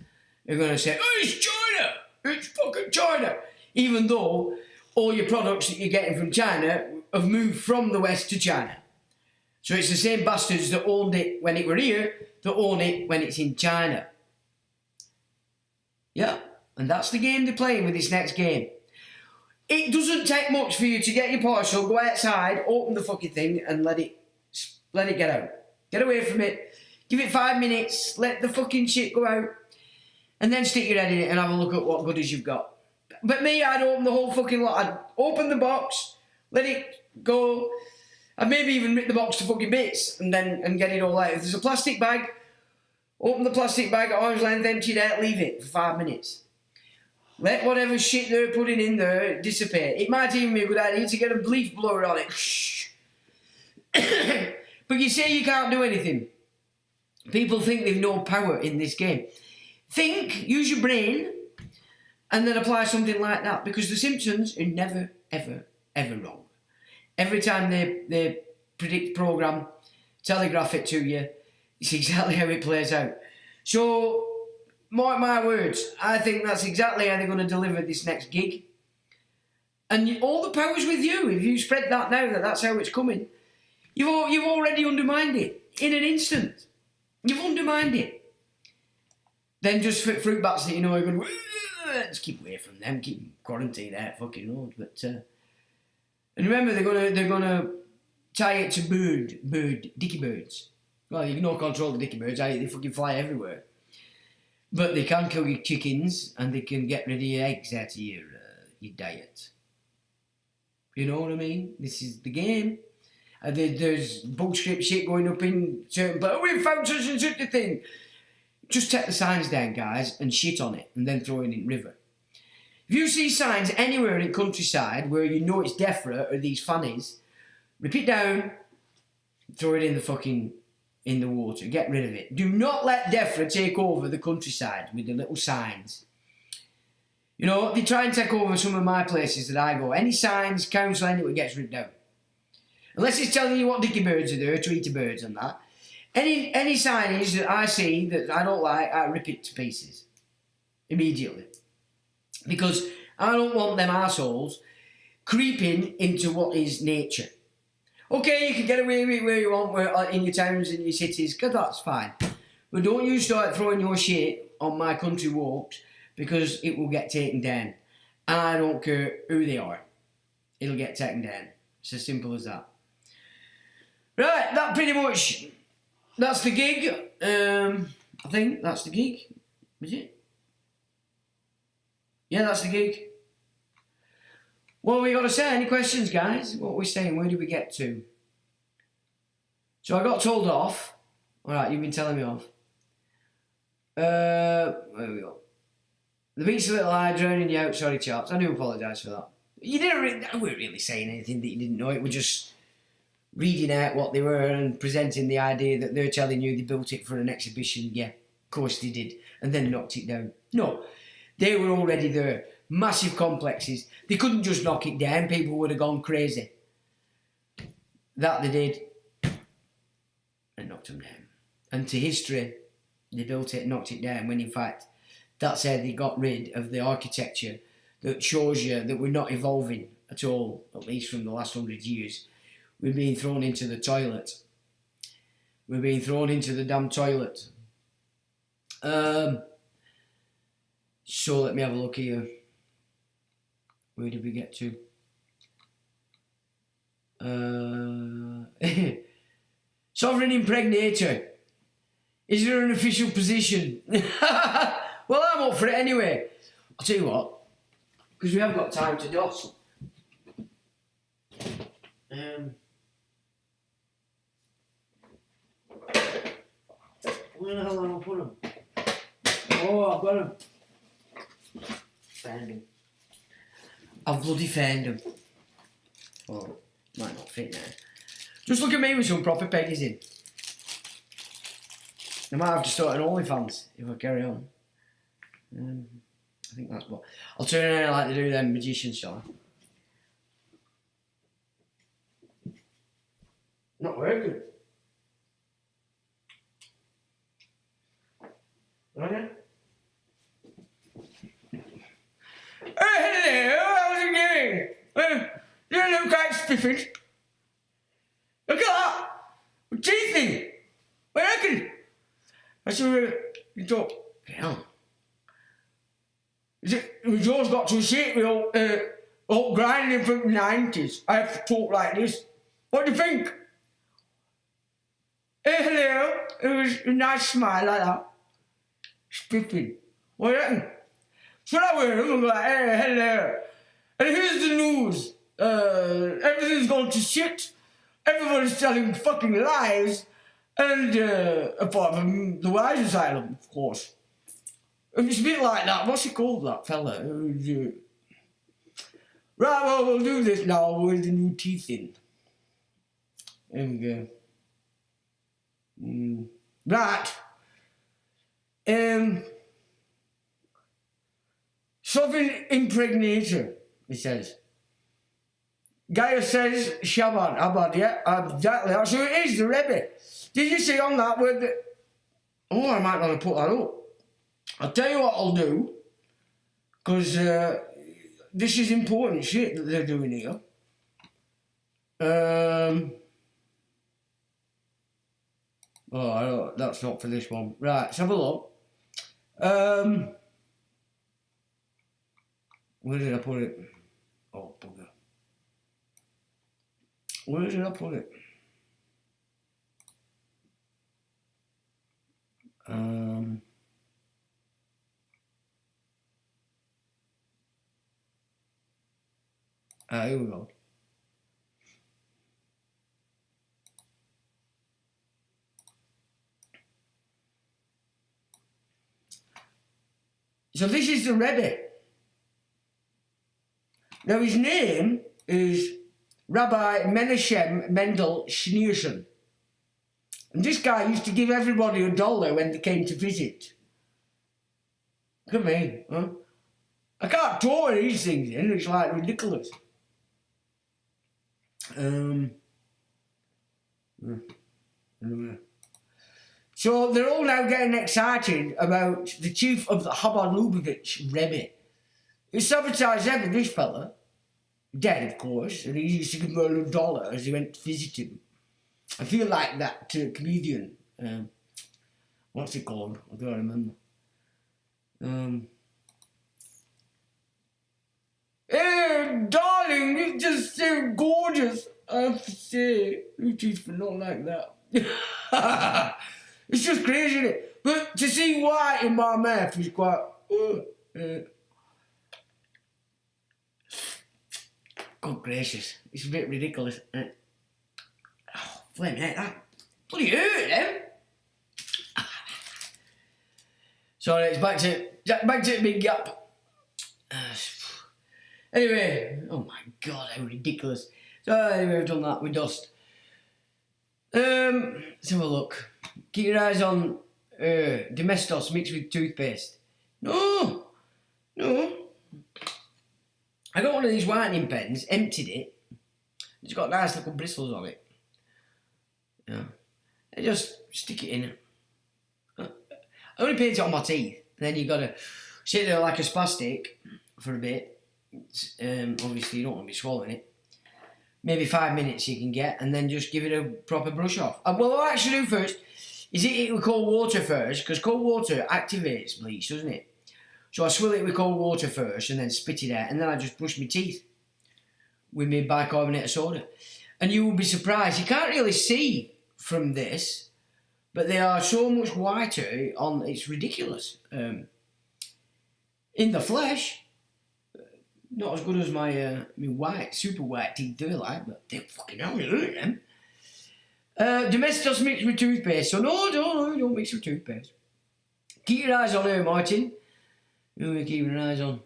are going to say, oh, it's China! It's fucking China! Even though all your products that you're getting from China have moved from the West to China. So it's the same bastards that owned it when it were here that own it when it's in China. Yeah, and that's the game they're playing with this next game. It doesn't take much for you to get your parcel, go outside, open the fucking thing, and let it get out. Get away from it. Give it 5 minutes. Let the fucking shit go out, and then stick your head in it and have a look at what goodies you've got. But me, I'd open the whole fucking lot. I'd open the box, let it go. I'd maybe even rip the box to fucking bits and get it all out. If there's a plastic bag, open the plastic bag at arm's length, empty it out, leave it for 5 minutes. Let whatever shit they're putting in there dissipate. It might even be a good idea to get a leaf blower on it. But you say you can't do anything. People think they've no power in this game. Think, use your brain, and then apply something like that. Because the Simpsons are never, ever, ever wrong. Every time they predict program, telegraph it to you, it's exactly how it plays out. So, mark my words, I think that's exactly how they're going to deliver this next gig. And all the power's with you. If you spread that now, that's how it's coming, you've already undermined it in an instant. You've undermined it. Then just fruit bats that you know are going to just keep away from them, keep quarantined out fucking road. But and remember, they're gonna tie it to dicky birds. Well, you can not control the dicky birds. They fucking fly everywhere. But they can kill your chickens, and they can get rid of your eggs out of your diet. You know what I mean? This is the game. There's bullshit shit going up in certain places. We found such and such a thing. Just take the signs down, guys, and shit on it, and then throw it in the river. If you see signs anywhere in countryside where you know it's DEFRA or these fannies, rip it down, throw it in the water, get rid of it. Do not let DEFRA take over the countryside with the little signs. You know, they try and take over some of my places that I go. Any signs, council, anything gets ripped down. Unless it's telling you what dicky birds are there, tweety birds and that. Any signage that I see that I don't like, I rip it to pieces. Immediately. Because I don't want them arseholes creeping into what is nature. Okay, you can get away with it where you want, in your towns and your cities, because that's fine. But don't you start throwing your shit on my country walks, because it will get taken down. And I don't care who they are. It'll get taken down. It's as simple as that. Right, that pretty much, that's the gig. I think that's the gig. Is it? Yeah, that's the gig. What have we got to say? Any questions, guys? What are we saying? Where did we get to? So I got told off. Alright, you've been telling me off. Where we go? The beat's a little high, drowning you out. Sorry, chaps. I do apologise for that. You weren't really saying anything that you didn't know. It was just reading out what they were and presenting the idea that they're telling you they built it for an exhibition. Yeah, of course they did. And then knocked it down. No, they were already there. Massive complexes. They couldn't just knock it down. People would have gone crazy. That they did. And knocked them down. And to history, they built it and knocked it down, when in fact, that's how they got rid of the architecture that shows you that we're not evolving at all, at least from the last 100 years. We're being thrown into the toilet. We're being thrown into the damn toilet. So let me have a look here. Where did we get to? Sovereign impregnator. Is there an official position? Well, I'm up for it anyway. I'll tell you what, because we have got time to doss. Where the hell have I put them? Oh, I've got them. Found them. I've bloody found them. Oh, might not fit now. Just look at me with some proper peggies in. I might have to start an OnlyFans if I carry on. I think that's what. I'll turn around and like to do them magicians, shall I? Not working. Right? Hello, how's it going? You look quite spiffy. Look at that! Teeth in! What do you reckon? I saw you talk. Hell. We just got to sit with old grinding from the 90s. I have to talk like this. What do you think? Hey, hello. It was a nice smile like that. Spiffing. What do you reckon? So I went home and go like, hey, hello. And here's the news. Everything's gone to shit. Everybody's telling fucking lies. And apart from the wise asylum, of course. It's a bit like that. What's he called, that fella? Right, well, we'll do this now with the new teeth in. There we go. Right. Something impregnator, it says. Gaia says Shabbat, Abad, yeah, exactly. So it is the Rebbe. Did you see on that word that... Oh, I might want to put that up. I'll tell you what I'll do, because this is important shit that they're doing here. Oh, that's not for this one. Right, let's have a look. Where did I put it? Oh, bugger. Where did I put it? Here we go. So this is the Rebbe. Now his name is Rabbi Menachem Mendel Schneerson. And this guy used to give everybody $1 when they came to visit. Look at me, huh? I can't talk these things in, it's like ridiculous. So they're all now getting excited about the chief of the Chabad Lubavitch, Rebbe. He sabotaged this fella, dead of course, and he used to give him $1 as he went to visit him. I feel like that comedian, what's it called? I don't remember. Hey, darling, you're just so gorgeous. I have to say, it is for not like that. It's just crazy, isn't it? But to see white in my mouth is quite... God gracious, it's a bit ridiculous. Oh, wait a minute, that bloody hurt, then. Sorry, it's back to the big gap. Anyway, oh my God, how ridiculous. So anyway, we've done that with dust. Let's have a look. Keep your eyes on Domestos mixed with toothpaste. No. I got one of these whitening pens, emptied it. It's got nice little bristles on it. Yeah. I just stick it in. I only paint it on my teeth. Then you got to sit there like a spastic for a bit. Obviously, you don't want to be swallowing it. Maybe 5 minutes you can get, and then just give it a proper brush off. Well, what I actually do first is hit it with cold water first, because cold water activates bleach, doesn't it? So I swill it with cold water first, and then spit it out, and then I just brush my teeth with my bicarbonate of soda. And you will be surprised. You can't really see from this, but they are so much whiter on. It's ridiculous. In the flesh, not as good as my white, super white teeth do like, but they're fucking hell, look at them. Domestos mixed with toothpaste. So no, don't mix with toothpaste. Keep your eyes on her, Martin. Who are we keeping our eyes on?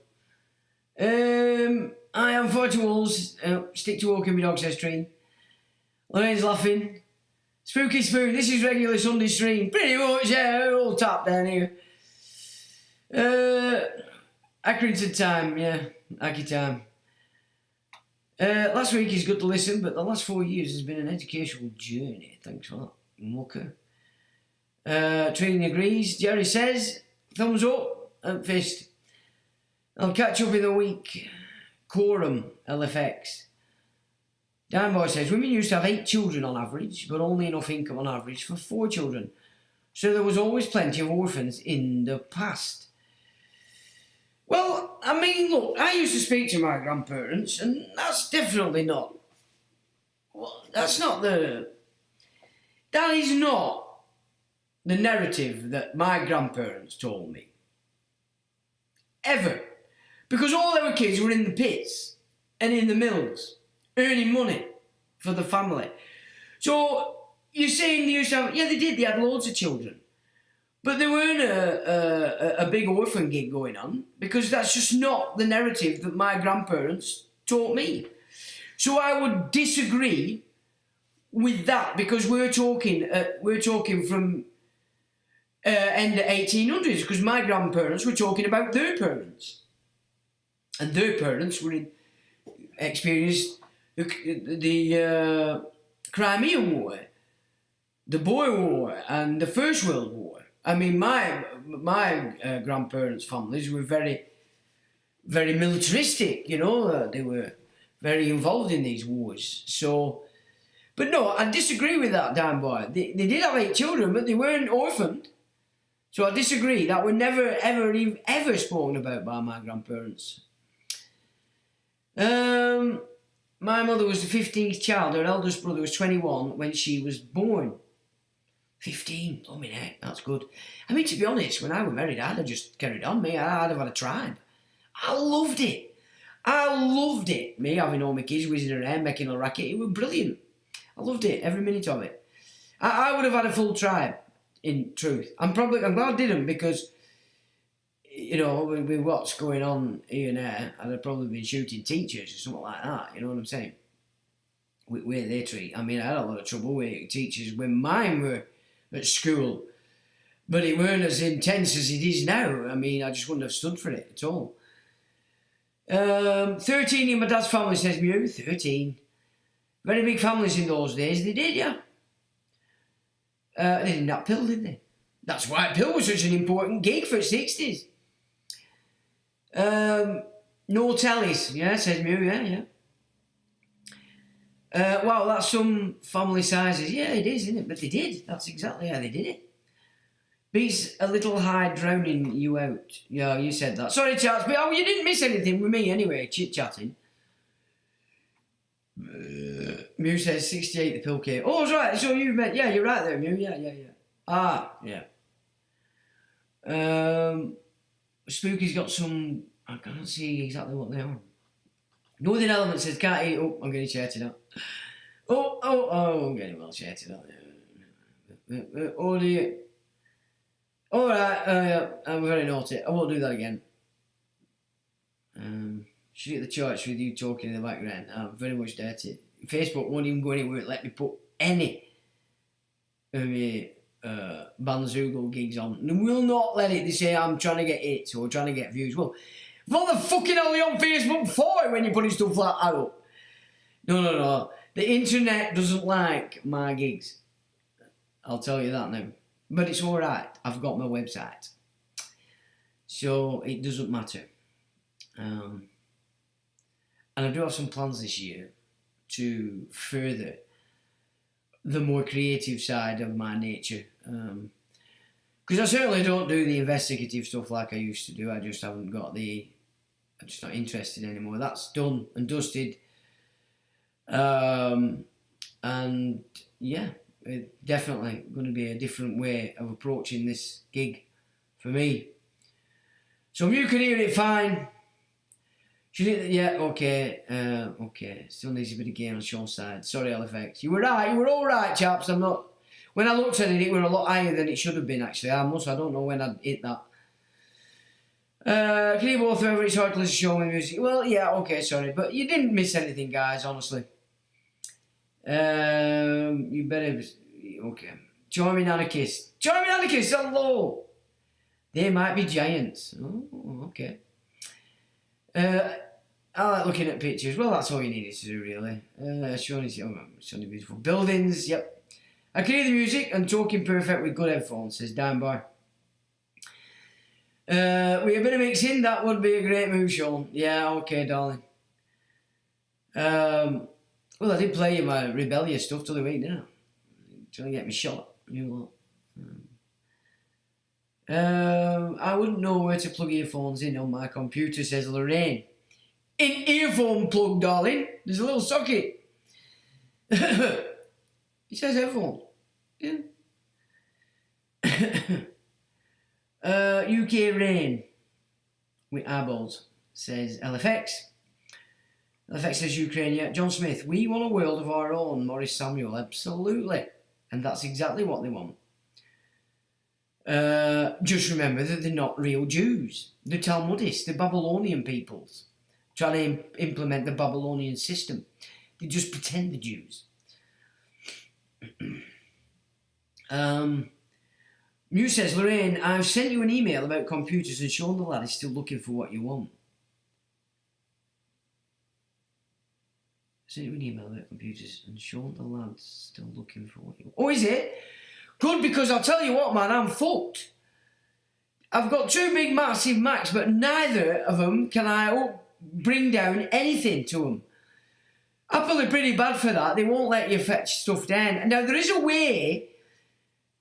I am 40 wolves. Stick to walking, my dog says Treen. Lorraine's laughing. Spooky Spoon, this is regular Sunday stream. Pretty much, yeah, we're all tapped down here. Accrington time, yeah, Aki time. Last week is good to listen, but the last 4 years has been an educational journey. Thanks for that, Walker. Treen agrees. Jerry says, thumbs up and fist. I'll catch up in a week. Quorum, LFX. Dan Boy says, women used to have 8 children on average, but only enough income on average for 4 children. So there was always plenty of orphans in the past. Well, mean, look, I used to speak to my grandparents, and that's definitely not. Well, that is not the narrative that my grandparents told me. Ever. Because all our kids were in the pits and in the mills, earning money for the family. So, you're saying they used to have, yeah, they did, they had loads of children. But there weren't a big orphan gig going on, because that's just not the narrative that my grandparents taught me. So I would disagree with that, because we're talking from end of 1800s, because my grandparents were talking about their parents, and their parents experienced the Crimean War, the Boer War, and the First World War. I mean, my grandparents' families were very, very militaristic, you know. They were very involved in these wars. So, but no, I disagree with that, damn boy. They did have 8 children, but they weren't orphaned. So I disagree. That were never, ever spoken about by my grandparents. My mother was the 15th child. Her eldest brother was 21 when she was born. 15, oh my neck, that's good. I mean, to be honest, when I was married, I'd have just carried on, me. I'd have had a tribe. I loved it. Me having all my kids whizzing around, making a racket. It was brilliant. I loved it, every minute of it. I would have had a full tribe, in truth. I'm glad I didn't, because, you know, with what's going on here and there, I'd have probably been shooting teachers or something like that, you know what I'm saying? With where they treat. I mean, I had a lot of trouble with teachers when mine were at school, but it weren't as intense as it is now. I mean, I just wouldn't have stood for it at all. 13 in my dad's family, says Mew. 13. Very big families in those days. They did, yeah. They didn't have pill, did they? That's why pill was such an important gig for the 60s. No tellies, yeah, says Mew, yeah. Wow, that's some family sizes. Yeah, it is, isn't it? But they did. That's exactly how they did it. Beats a little high drowning you out. Yeah, you said that. Sorry, chats, but you didn't miss anything with me anyway, chit-chatting. Mew says 68 the pill cave. Oh, that's right. So you meant, yeah, you're right there, Mew. Yeah. Ah, yeah. Spooky's got some, I can't see exactly what they are. Northern Element says, can't eat. Oh, I'm getting shouted at. Oh, I'm getting well shouted at. Oh dear. Alright, yeah, I'm very naughty. I won't do that again. Should get the church with you talking in the background. I'm very much dirty. Facebook won't even go anywhere. Let me put any of my Banzoogle gigs on. And will not let it. They say I'm trying to get hits or trying to get views. Well, what the fucking hell are you on Facebook for when you're putting stuff like that up? No. The internet doesn't like my gigs. I'll tell you that now. But it's alright. I've got my website. So it doesn't matter. And I do have some plans this year to further the more creative side of my nature. Because I certainly don't do the investigative stuff like I used to do. I just haven't got I'm just not interested anymore. That's done and dusted. And yeah, it's definitely going to be a different way of approaching this gig for me. So you can hear it fine. Yeah, okay. Still needs a bit of gain on Sean's side. Sorry, LFX. You were right. You were all right, chaps. I'm not. When I looked at it, it were a lot higher than it should have been. Actually, I don't know when I'd hit that. Can you both remember it's hard to listen to show me music? Well, yeah, okay, sorry, but you didn't miss anything, guys. Honestly. You better. Okay. Join me, Anarchist. Join me, Anarchist. Hello. They might be giants. Oh, okay. I like looking at pictures. Well, that's all you needed to do, really. Showing beautiful buildings. Yep. I can hear the music and talking perfect with good headphones, says Dan Boy. With a bit of mixing, that would be a great move, Sean. Yeah, okay, darling. Well, I did play you my rebellious stuff till the week, didn't I? Trying to get me shot. You know what? I wouldn't know where to plug earphones in on my computer, says Lorraine. In earphone plug, darling. There's a little socket. It says earphone. Yeah. UK rain with eyeballs, says LFX. LFX says Ukraine, yeah. John Smith, we want a world of our own, Maurice Samuel, absolutely. And that's exactly what they want. Just remember that they're not real Jews. They're Talmudists, they're Babylonian peoples, trying to implement the Babylonian system. They just pretend they're Jews. Mew says, Lorraine, I've sent you an email about computers and shown the lad is still looking for what you want. Sent you an email about computers and shown the lad still looking for what you want. Oh, is it? Good, because I'll tell you what, man, I'm fucked. I've got two big massive Macs, but neither of them can I bring down anything to them. Apple are pretty bad for that. They won't let you fetch stuff down. Now, there is a way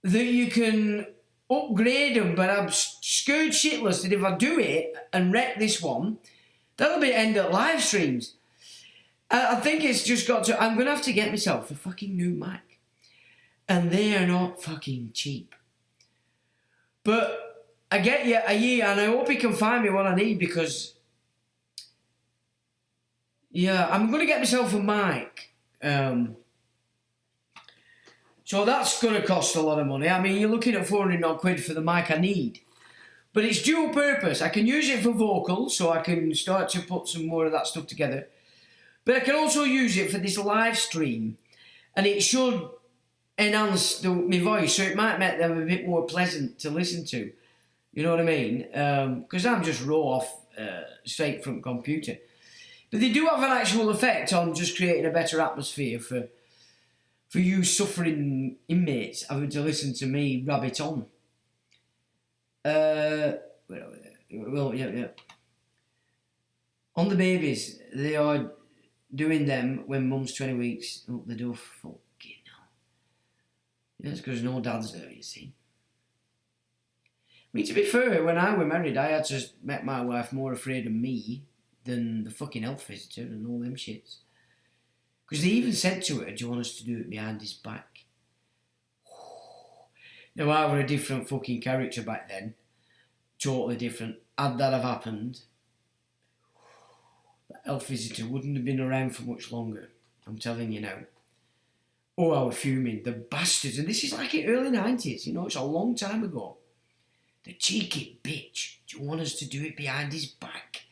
that you can upgrade them, but I'm scared shitless that if I do it and wreck this one, that'll be end at live streams. I think it's just got to... I'm going to have to get myself a fucking new Mac. And they are not fucking cheap. But I get you a year, and I hope he can find me what I need, because... Yeah, I'm going to get myself a mic. So that's going to cost a lot of money. I mean, you're looking at 400 odd quid for the mic I need. But it's dual purpose. I can use it for vocals, so I can start to put some more of that stuff together. But I can also use it for this live stream. And it should enhance my voice, so it might make them a bit more pleasant to listen to. You know what I mean? Because I'm just raw off straight from computer. But they do have an actual effect on just creating a better atmosphere for you suffering inmates having to listen to me rabbit on. Well, yeah. On the babies, they are doing them when mum's 20 weeks up the door. Fucking hell. Yeah, it's because no dad's there, you see. I mean, to be fair, when I were married, I had to make my wife more afraid of me than the fucking health visitor and all them shits. Because they even said to her, do you want us to do it behind his back? Now, I were a different fucking character back then. Totally different. Had that have happened, that health visitor wouldn't have been around for much longer. I'm telling you now. Oh, I was fuming. The bastards. And this is like in early 90s. You know, it's a long time ago. The cheeky bitch. Do you want us to do it behind his back?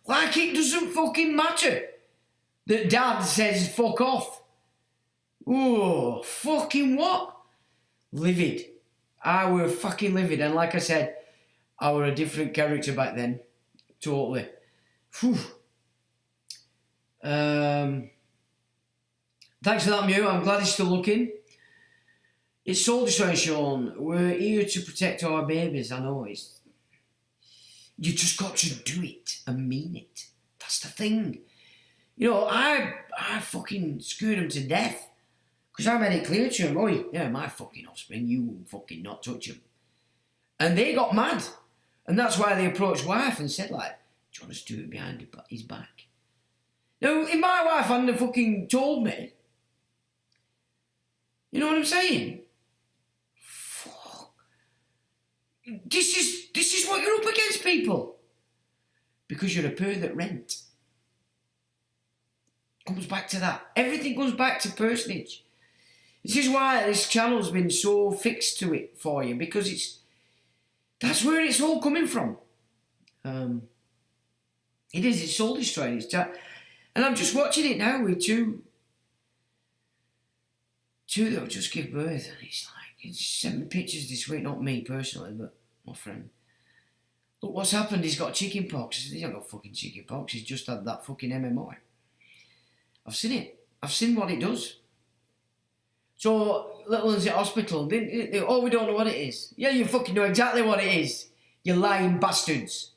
Like it doesn't fucking matter that dad says fuck off. Oh, fucking what? Livid. I were fucking livid. And like I said, I were a different character back then. Totally. Whew. Thanks for that, Mew. I'm glad he's still looking. It's soul destroying, Sean. We're here to protect our babies. I know it's... You just got to do it and mean it. That's the thing. You know, I fucking scared him to death. Because I made it clear to him, oh, yeah, my fucking offspring, you will fucking not touch him. And they got mad. And that's why they approached wife and said, like, do you want us to do it behind his back? Now, if my wife hadn't fucking told me, you know what I'm saying? Fuck. This is what you're up against, people. Because you're a per that rent. Comes back to that. Everything goes back to personage. This is why this channel's been so fixed to it for you, because that's where it's all coming from. It's soul destroying. And I'm just watching it now with two that will just give birth, and it's like, it's sent me pictures this week, not me personally, but my friend. Look what's happened, he's got chicken pox. He hasn't got fucking chicken pox, he's just had that fucking MMR. I've seen it. I've seen what it does. So, little one's at hospital, oh, we don't know what it is. Yeah, you fucking know exactly what it is, you lying bastards.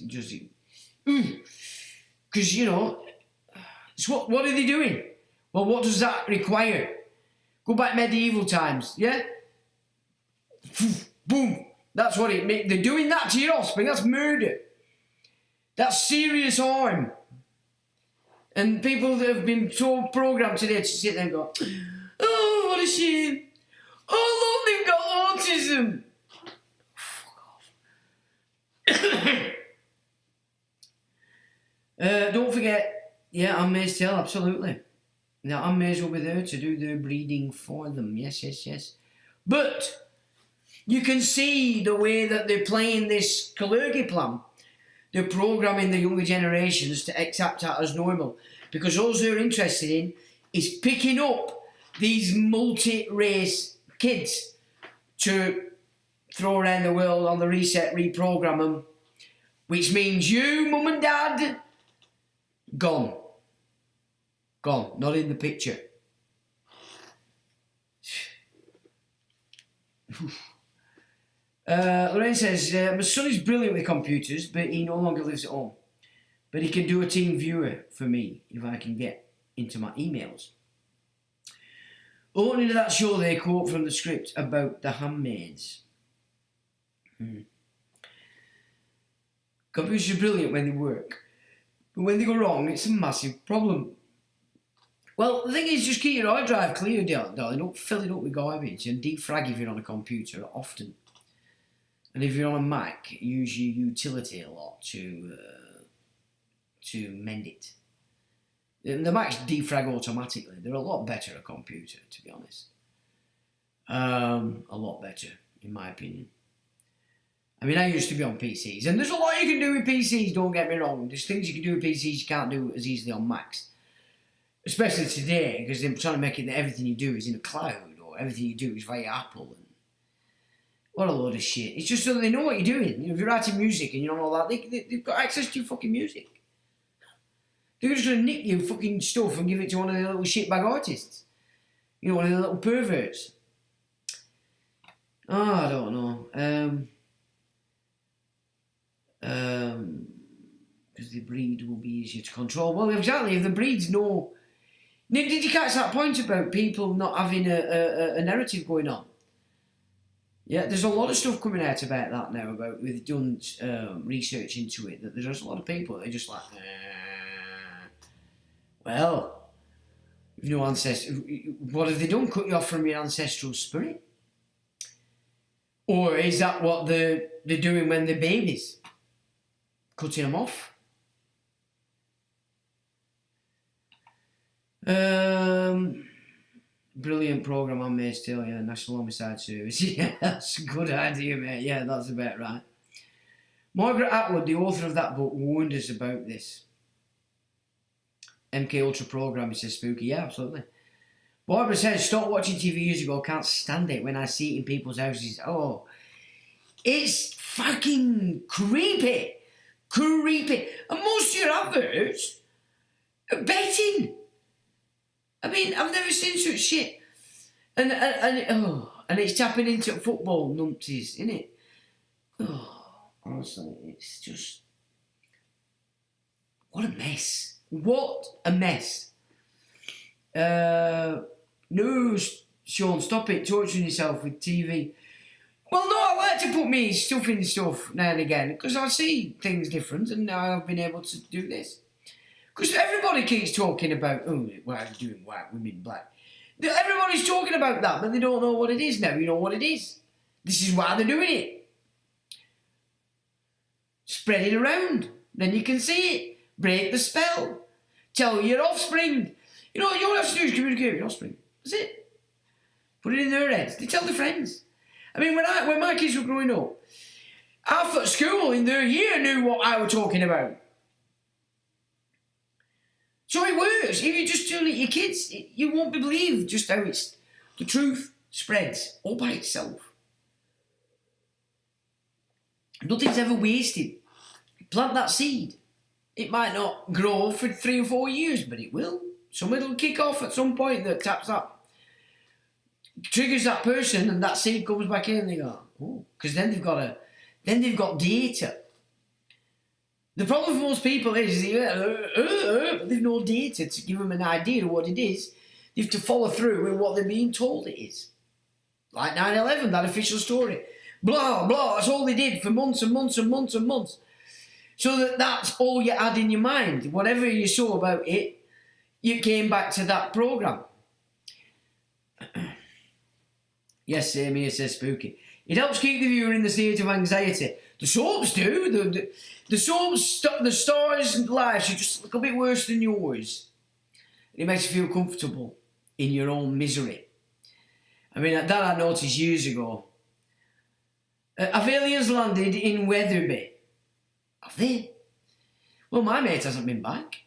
Just... Because, you know, so what are they doing? Well, what does that require? Go back medieval times, yeah? Boom. That's what it means. They're doing that to your offspring. That's murder. That's serious harm. And people that have been so programmed today to sit there and go, oh, what a shame. Oh, look, they've got autism. Don't forget, Anne May's tale, absolutely. Now, Anne May's will be there to do the breeding for them. Yes. But you can see the way that they're playing this Kalergi Plan. They're programming the younger generations to accept that as normal. Because all they're interested in is picking up these multi-race kids to throw around the world on the reset, reprogram them. Which means you, mum and dad, gone. Gone. Not in the picture. Lorraine says, my son is brilliant with computers, but he no longer lives at home. But he can do a team viewer for me if I can get into my emails. Opening to that show, they quote from the script about the handmaids. Computers are brilliant when they work, but when they go wrong, it's a massive problem. Well, the thing is, just keep your hard drive clear, darling. Don't fill it up with garbage and defrag if you're on a computer often. And if you're on a Mac, use your utility a lot to mend it. The Macs defrag automatically. They're a lot better a computer, to be honest. A lot better, in my opinion. I mean, I used to be on PCs, and there's a lot you can do with PCs, don't get me wrong. There's things you can do with PCs you can't do as easily on Macs. Especially today, because they're trying to make it that everything you do is in the cloud, or everything you do is via Apple. And what a load of shit. It's just so that they know what you're doing. You know, if you're writing music and you don't know all that, they've got access to your fucking music. They're just going to nick your fucking stuff and give it to one of the little shitbag artists. You know, one of the little perverts. Oh, I don't know. Because the breed will be easier to control. Well, exactly. If the breeds know... Did you catch that point about people not having a narrative going on? Yeah, there's a lot of stuff coming out about that now, about we've done research into it, that there's a lot of people that are just like, well, you've no ancestors. What have they done? Cut you off from your ancestral spirit? Or is that what they're doing when they're babies? Cutting them off? Brilliant programme on May still, yeah. National Homicide Service. Yeah, that's a good idea, mate. Yeah, that's about right. Margaret Atwood, the author of that book, warned us about this. MK Ultra programme, he says spooky. Yeah, absolutely. Barbara says, stop watching TV years ago. Can't stand it when I see it in people's houses. Oh, it's fucking creepy. Creepy. And most of your adverts are betting. I mean, I've never seen such shit. And it's tapping into football numpties, isn't it? Oh, honestly, it's just... What a mess. What a mess. No, Sean, stop it torturing yourself with TV. Well, no, I like to put me stuff in stuff now and again because I see things different and now I've been able to do this. Because everybody keeps talking about, oh, why are you doing white women black? Everybody's talking about that, but they don't know what it is now. You know what it is. This is why they're doing it. Spread it around. Then you can see it. Break the spell. Tell your offspring. You know, all you have to do is communicate with your offspring. That's it. Put it in their heads. They tell their friends. I mean, when my kids were growing up, half at school in their year knew what I was talking about. So it works. If you just tell your kids, you won't believe just how the truth spreads all by itself. Nothing's ever wasted. Plant that seed. It might not grow for 3 or 4 years, but it will. Something will kick off at some point that taps up, triggers that person, and that seed comes back in, and they go, oh, because then they've got data. The problem for most people is they've no data to give them an idea of what it is. They have to follow through with what they're being told it is. Like 9/11, that official story. Blah, blah, that's all they did for months and months and months and months. So that's all you had in your mind. Whatever you saw about it, you came back to that programme. Yes, same here, says Spooky. It helps keep the viewer in the state of anxiety. The soaps do. The soaps, the stars' lives are just a little bit worse than yours. It makes you feel comfortable in your own misery. I mean, that I noticed years ago. Have aliens landed in Weatherby? Have they? Well, my mate hasn't been back.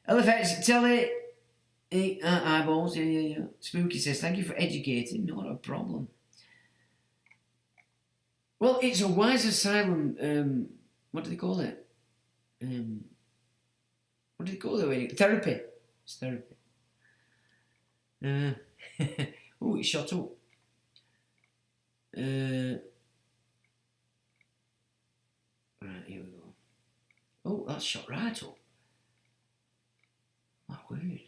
LFX, telly, eyeballs, yeah. Spooky says, thank you for educating, not a problem. Well, it's a wise asylum, what do they call it? What do they call it? Therapy. It's therapy. Oh, it's shot up. Right, here we go. Oh, that's shot right up. Oh, weird.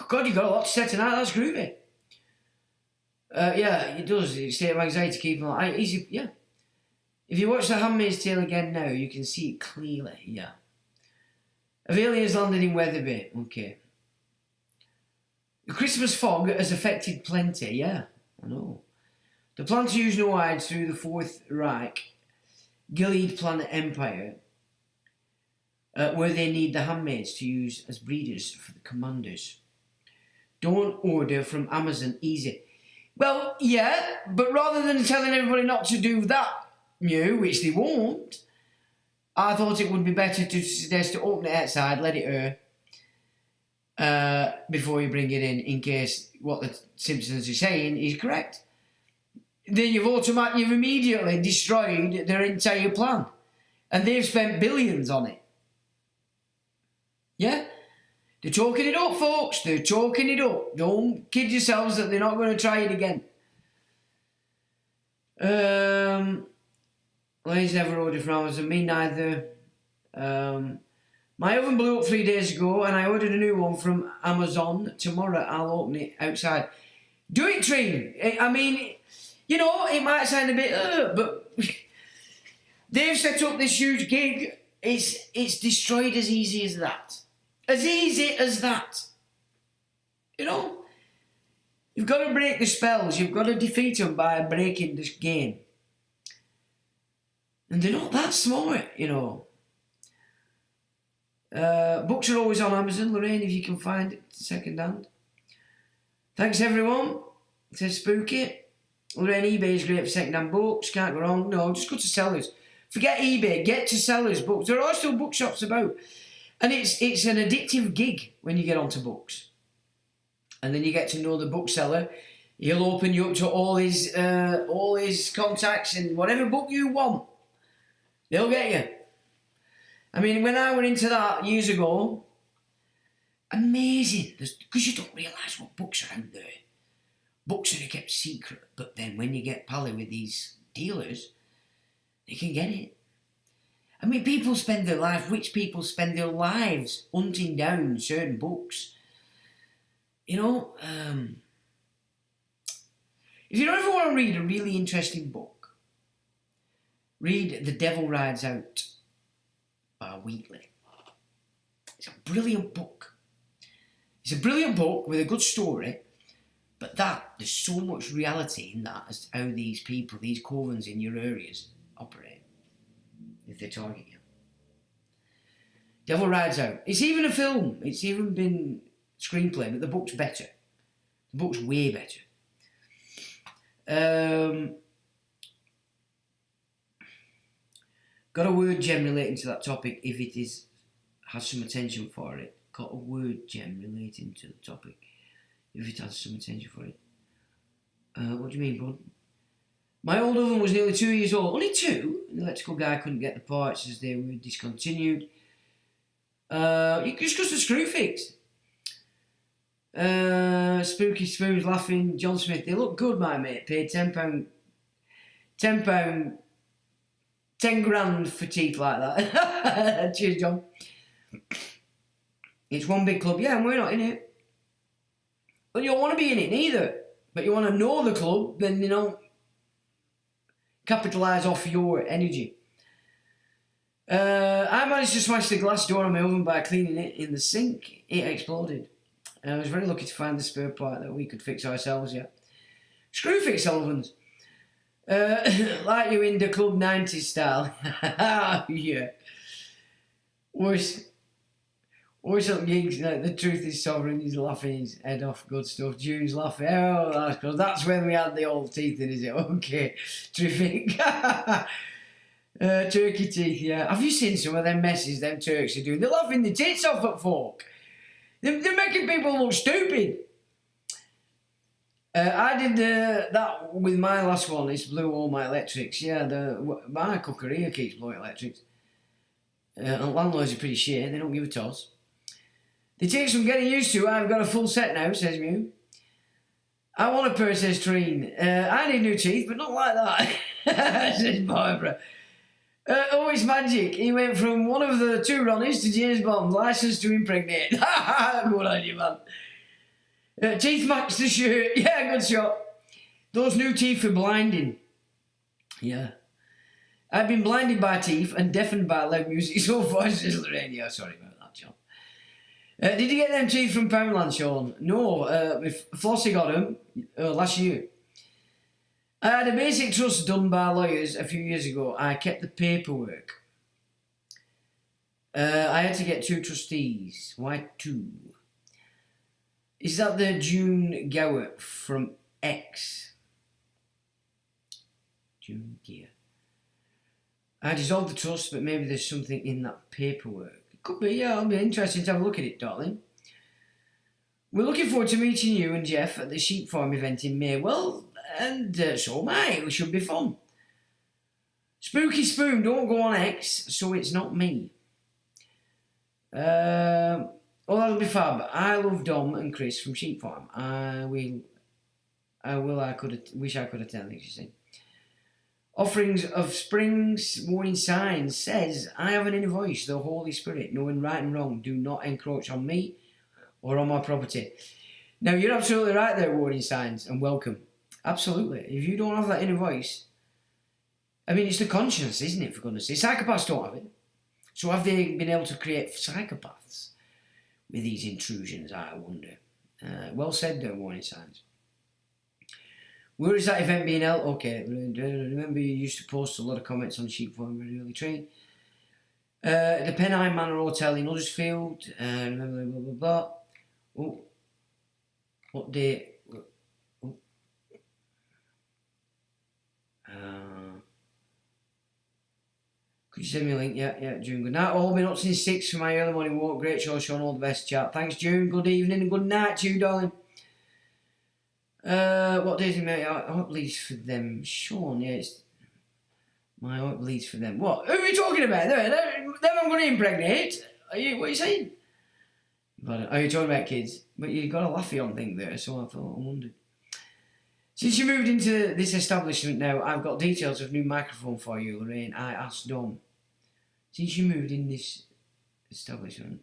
God, you've got a lot to say tonight. That's groovy. Yeah, it does. It's state of anxiety keeping on. Easy, yeah. If you watch The Handmaid's Tale again now, you can see it clearly. Yeah. Aliens landed in Weatherby. Okay. The Christmas fog has affected plenty. Yeah, I know. The plan to use no-hides through the Fourth Reich, Gilead Planet Empire, where they need the handmaids to use as breeders for the commanders. Don't order from Amazon easy. Well, yeah, but rather than telling everybody not to do that, which they won't, I thought it would be better to suggest to open it outside, let it air, before you bring it in case what the Simpsons are saying is correct. Then you've immediately destroyed their entire plan. And they've spent billions on it. Yeah? They're talking it up, folks. They're talking it up. Don't kid yourselves that they're not going to try it again. Ladies never ordered from Amazon. Me neither. My oven blew up 3 days ago and I ordered a new one from Amazon. Tomorrow I'll open it outside. Do it, Trine. I mean, it might sound a bit, but they've set up this huge gig. It's destroyed as easy as that. As easy as that. You've got to break the spells. You've got to defeat them by breaking this game. And they're not that smart, Books are always on Amazon, Lorraine, if you can find it second hand. Thanks, everyone. It says Spooky. Lorraine, eBay is great for second hand books. Can't go wrong. No, just go to Sellers. Forget eBay. Get to Sellers books. There are still bookshops about. And it's an addictive gig when you get onto books. And then you get to know the bookseller. He'll open you up to all his contacts and whatever book you want. They'll get you. I mean, when I went into that years ago, amazing. Because you don't realise what books are out there. Books are kept secret. But then when you get pally with these dealers, they can get it. I mean, rich people spend their lives hunting down certain books. If you don't ever want to read a really interesting book, read The Devil Rides Out by Wheatley. It's a brilliant book. It's a brilliant book with a good story, but there's so much reality in that as to how these people, these covens in your areas operate. If they target you. Devil Rides Out. It's even a film. It's even been screenplay, but the book's better. The book's way better. Got a word gem relating to that topic if it has some attention for it. Got a word gem relating to the topic if it has some attention for it. What do you mean, bud? My old oven was nearly 2 years old. Only 2? The electrical guy couldn't get the parts as they were discontinued. You just got the screw fixed. Spooky Spoons laughing. John Smith, they look good, my mate. Paid £10. £10. 10 grand for teeth like that. Cheers, John. It's one big club. Yeah, and we're not in it. But you don't want to be in it neither. But you want to know the club, then, you know, capitalise off your energy. I managed to smash the glass door on my oven by cleaning it in the sink. It exploded. I was very lucky to find the spare part that we could fix ourselves, yeah. Screw fix ovens. Like you in the Club 90s style. Yeah. Worse up gigs, like the truth is sovereign, he's laughing his head off, good stuff. June's laughing, oh, that's good. That's when we had the old teeth in, is it? Okay, terrific. Turkey teeth, yeah. Have you seen some of them messes them Turks are doing? They're laughing the tits off at folk. They're making people look stupid. I did that with my last one. It's blew all my electrics. Yeah, my cooker here keeps blowing electrics. And landlords are pretty shit. They don't give a toss. They take some getting used to. I've got a full set now, says Mew. I want a pair, says Treen. I need new teeth, but not like that, says Barbara. Oh, it's magic. He went from one of the two Ronnies to James Bond, licensed to impregnate. Good on you, man. Teeth match the shirt. Yeah, good shot. Those new teeth are blinding. Yeah. I've been blinded by teeth and deafened by loud music so far, says Lorraine. Yeah, sorry about that, John. Did you get them teeth from Poundland, Sean? No, Flossie got them last year. I had a basic trust done by lawyers a few years ago. I kept the paperwork. I had to get 2 trustees. Why 2? Is that the June Gower from X? June Gear. I dissolved the trust, but maybe there's something in that paperwork. It could be, yeah, it'll be interesting to have a look at it, darling. We're looking forward to meeting you and Jeff at the Sheep Farm event in May. Well, and so am I. It should be fun. Spooky Spoon, don't go on X, so it's not me. Oh, that'll be fab. I love Dom and Chris from Sheep Farm. I wish I could attend, you see. Offerings of Springs Warning Signs says, I have an inner voice, the Holy Spirit, knowing right and wrong. Do not encroach on me or on my property. Now, you're absolutely right there, Warning Signs, and welcome. Absolutely. If you don't have that inner voice, I mean, it's the conscience, isn't it, for goodness sake? Psychopaths don't have it. So have they been able to create psychopaths with these intrusions, I wonder? Well said there, Warning Signs. Where is that event being held? Okay, remember you used to post a lot of comments on Sheep Farm very early train. The Pennine Manor Hotel in Huddersfield. Remember, blah, blah, blah. Oh, what day? Oh. Could you send me a link? Yeah, June. Good night. All been up since 6 for my early morning walk. Great show, Sean. All the best, chat. Thanks, June. Good evening and good night to you, darling. What do you think, mate? I hope bleeds for them. Sean, yeah, it's my heart bleeds for them. What? Who are you talking about? Them I'm going to impregnate? What are you saying? But, are you talking about kids? But you got a laughy on thing there, so I wondered. Since you moved into this establishment now, I've got details of new microphone for you, Lorraine. I asked Dom. Since you moved in this establishment,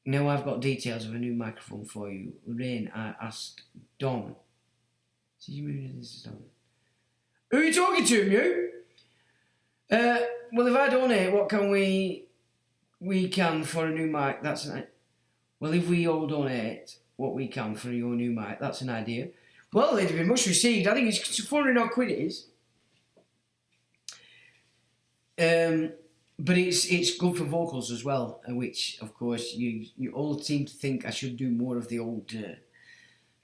now I've got details of a new microphone for you. Lorraine, I asked Dom. Since you moved in this establishment. Who are you talking to, you? Well, if I donate, what can we can for a new mic? That's an. Well, if we all donate what we can for your new mic, that's an idea. Well, it'd be much received. I think it's 400 odd quid it is. But it's good for vocals as well, which, of course, you all seem to think I should do more of the old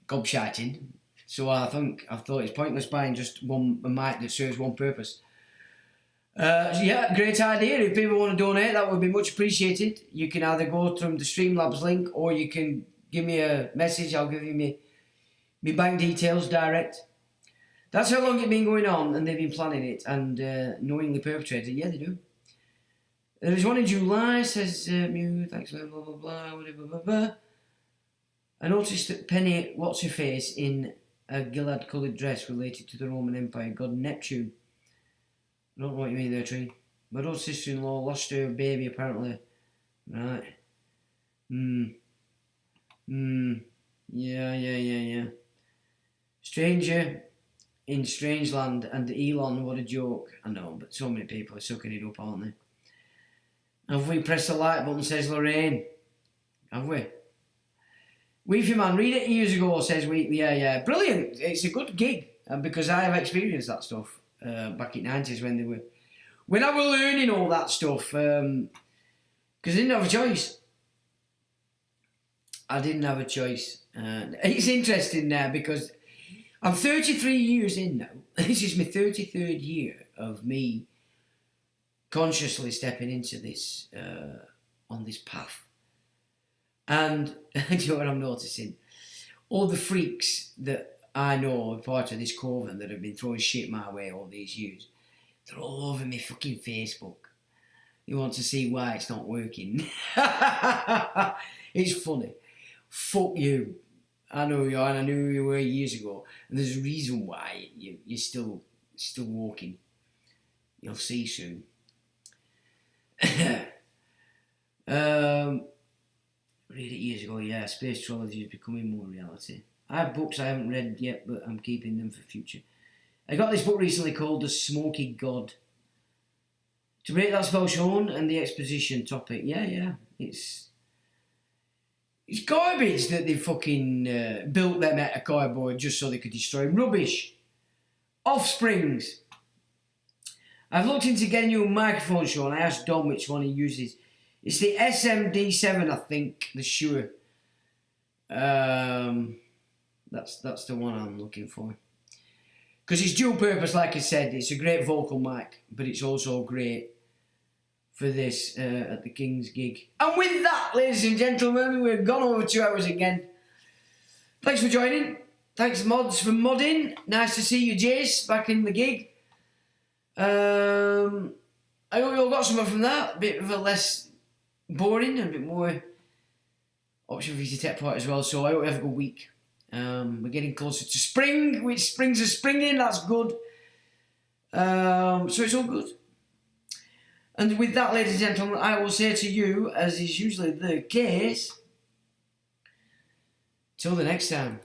gobshiting. So I thought it's pointless buying just a mic that serves one purpose. Yeah, great idea. If people want to donate, that would be much appreciated. You can either go from the Streamlabs link, or you can give me a message. I'll give you my bank details direct. That's how long it's been going on, and they've been planning it and knowingly perpetrated. Yeah, they do. There's one in July, says Mew, thanks, blah, blah, blah, blah, blah, blah, blah. I noticed that Penny, what's her face, in a Gilad coloured dress related to the Roman Empire god Neptune. I don't know what you mean there, Tree. My old sister-in-law lost her baby, apparently. Right. Yeah. Stranger in Strange Land and Elon, what a joke. I know, but so many people are sucking it up, aren't they? Have we pressed the like button, says Lorraine? Have we? Weefy Man, read it years ago, says we. Yeah. Brilliant. It's a good gig because I have experienced that stuff back in the 90s when I was learning all that stuff. Because I didn't have a choice. It's interesting now because I'm 33 years in now. This is my 33rd year of me consciously stepping into this, on this path. And do you know what I'm noticing? All the freaks that I know are part of this coven that have been throwing shit my way all these years, they're all over my fucking Facebook. They want to see why it's not working. It's funny. Fuck you. I know you are, and I knew you were years ago. And there's a reason why you're still walking. You'll see soon. Read it years ago, yeah. Space trilogy is becoming more reality. I have books I haven't read yet, but I'm keeping them for future. I got this book recently called The Smoky God. To break that spell, Sean, and the exposition topic. Yeah. It's garbage that they fucking built them out of cardboard just so they could destroy rubbish. Offsprings. I've looked into getting you a microphone, Sean. I asked Dom which one he uses. It's the SMD7, I think, the Shure. That's the one I'm looking for. Because it's dual purpose, like I said. It's a great vocal mic, but it's also great for this at the King's gig. And with that, ladies and gentlemen, we've gone over 2 hours again. Thanks for joining. Thanks, mods, for modding. Nice to see you, Jace, back in the gig. I hope you all got something from that. A bit of a less boring and a bit more option for you to take part as well. So I hope you have a good week. We're getting closer to spring, which springs are springing. That's good. So it's all good. And with that, ladies and gentlemen, I will say to you, as is usually the case, till the next time.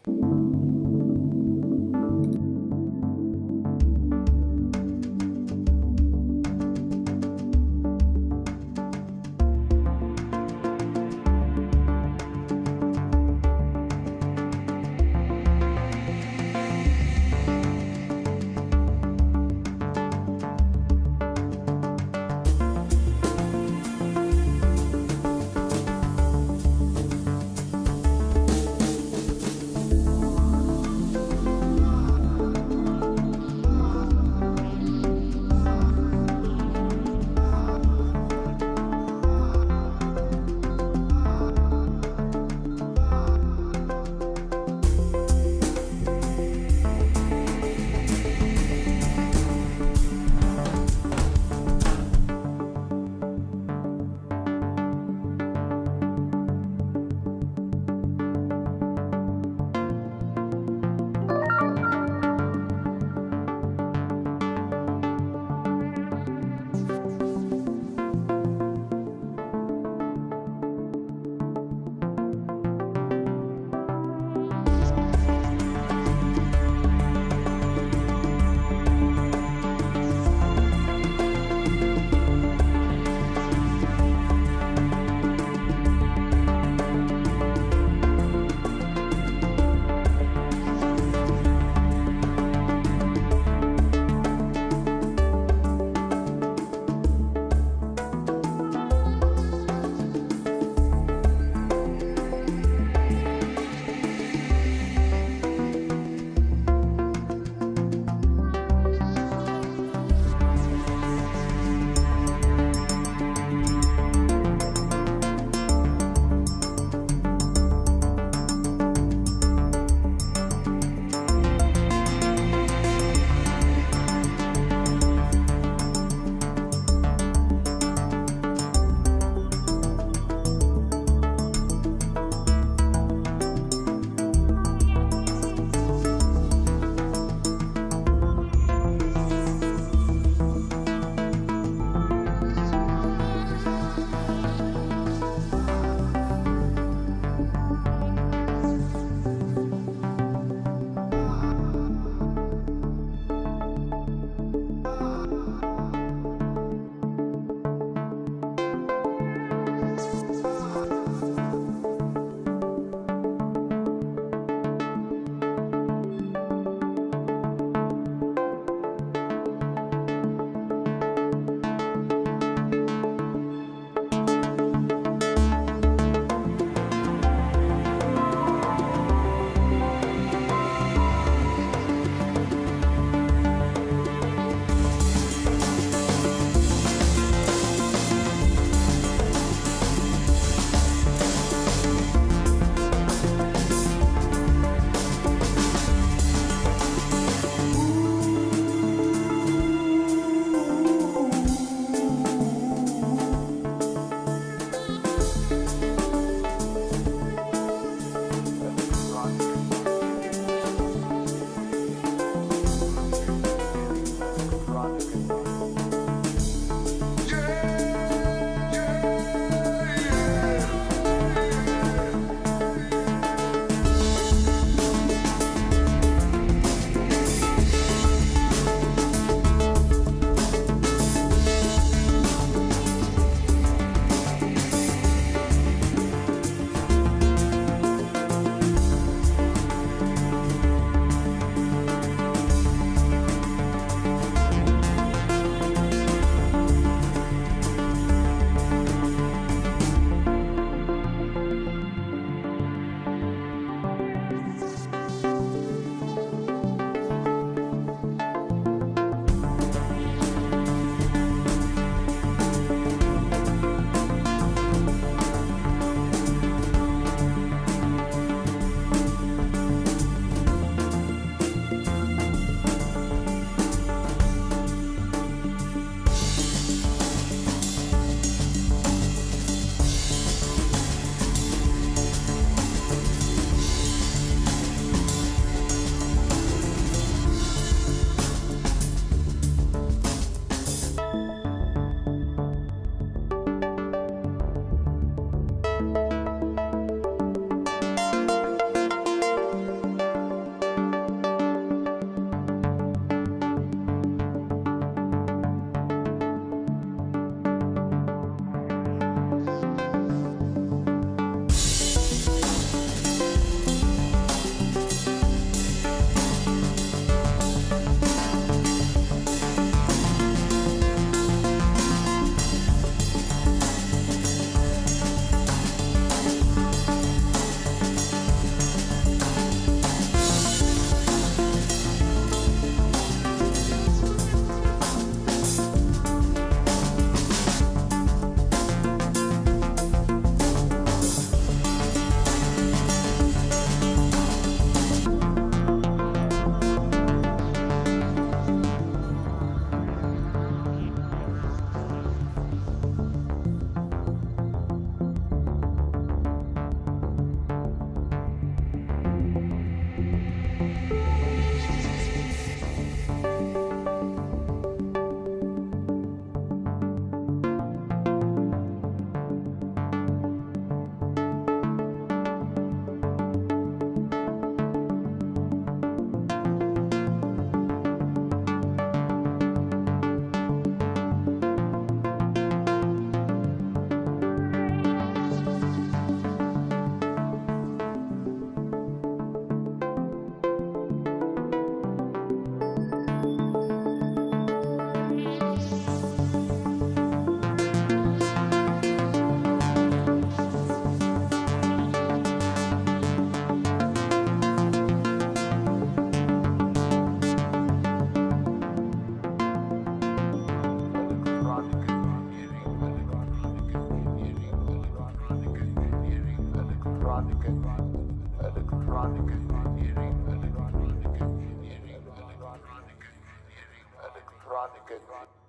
electronic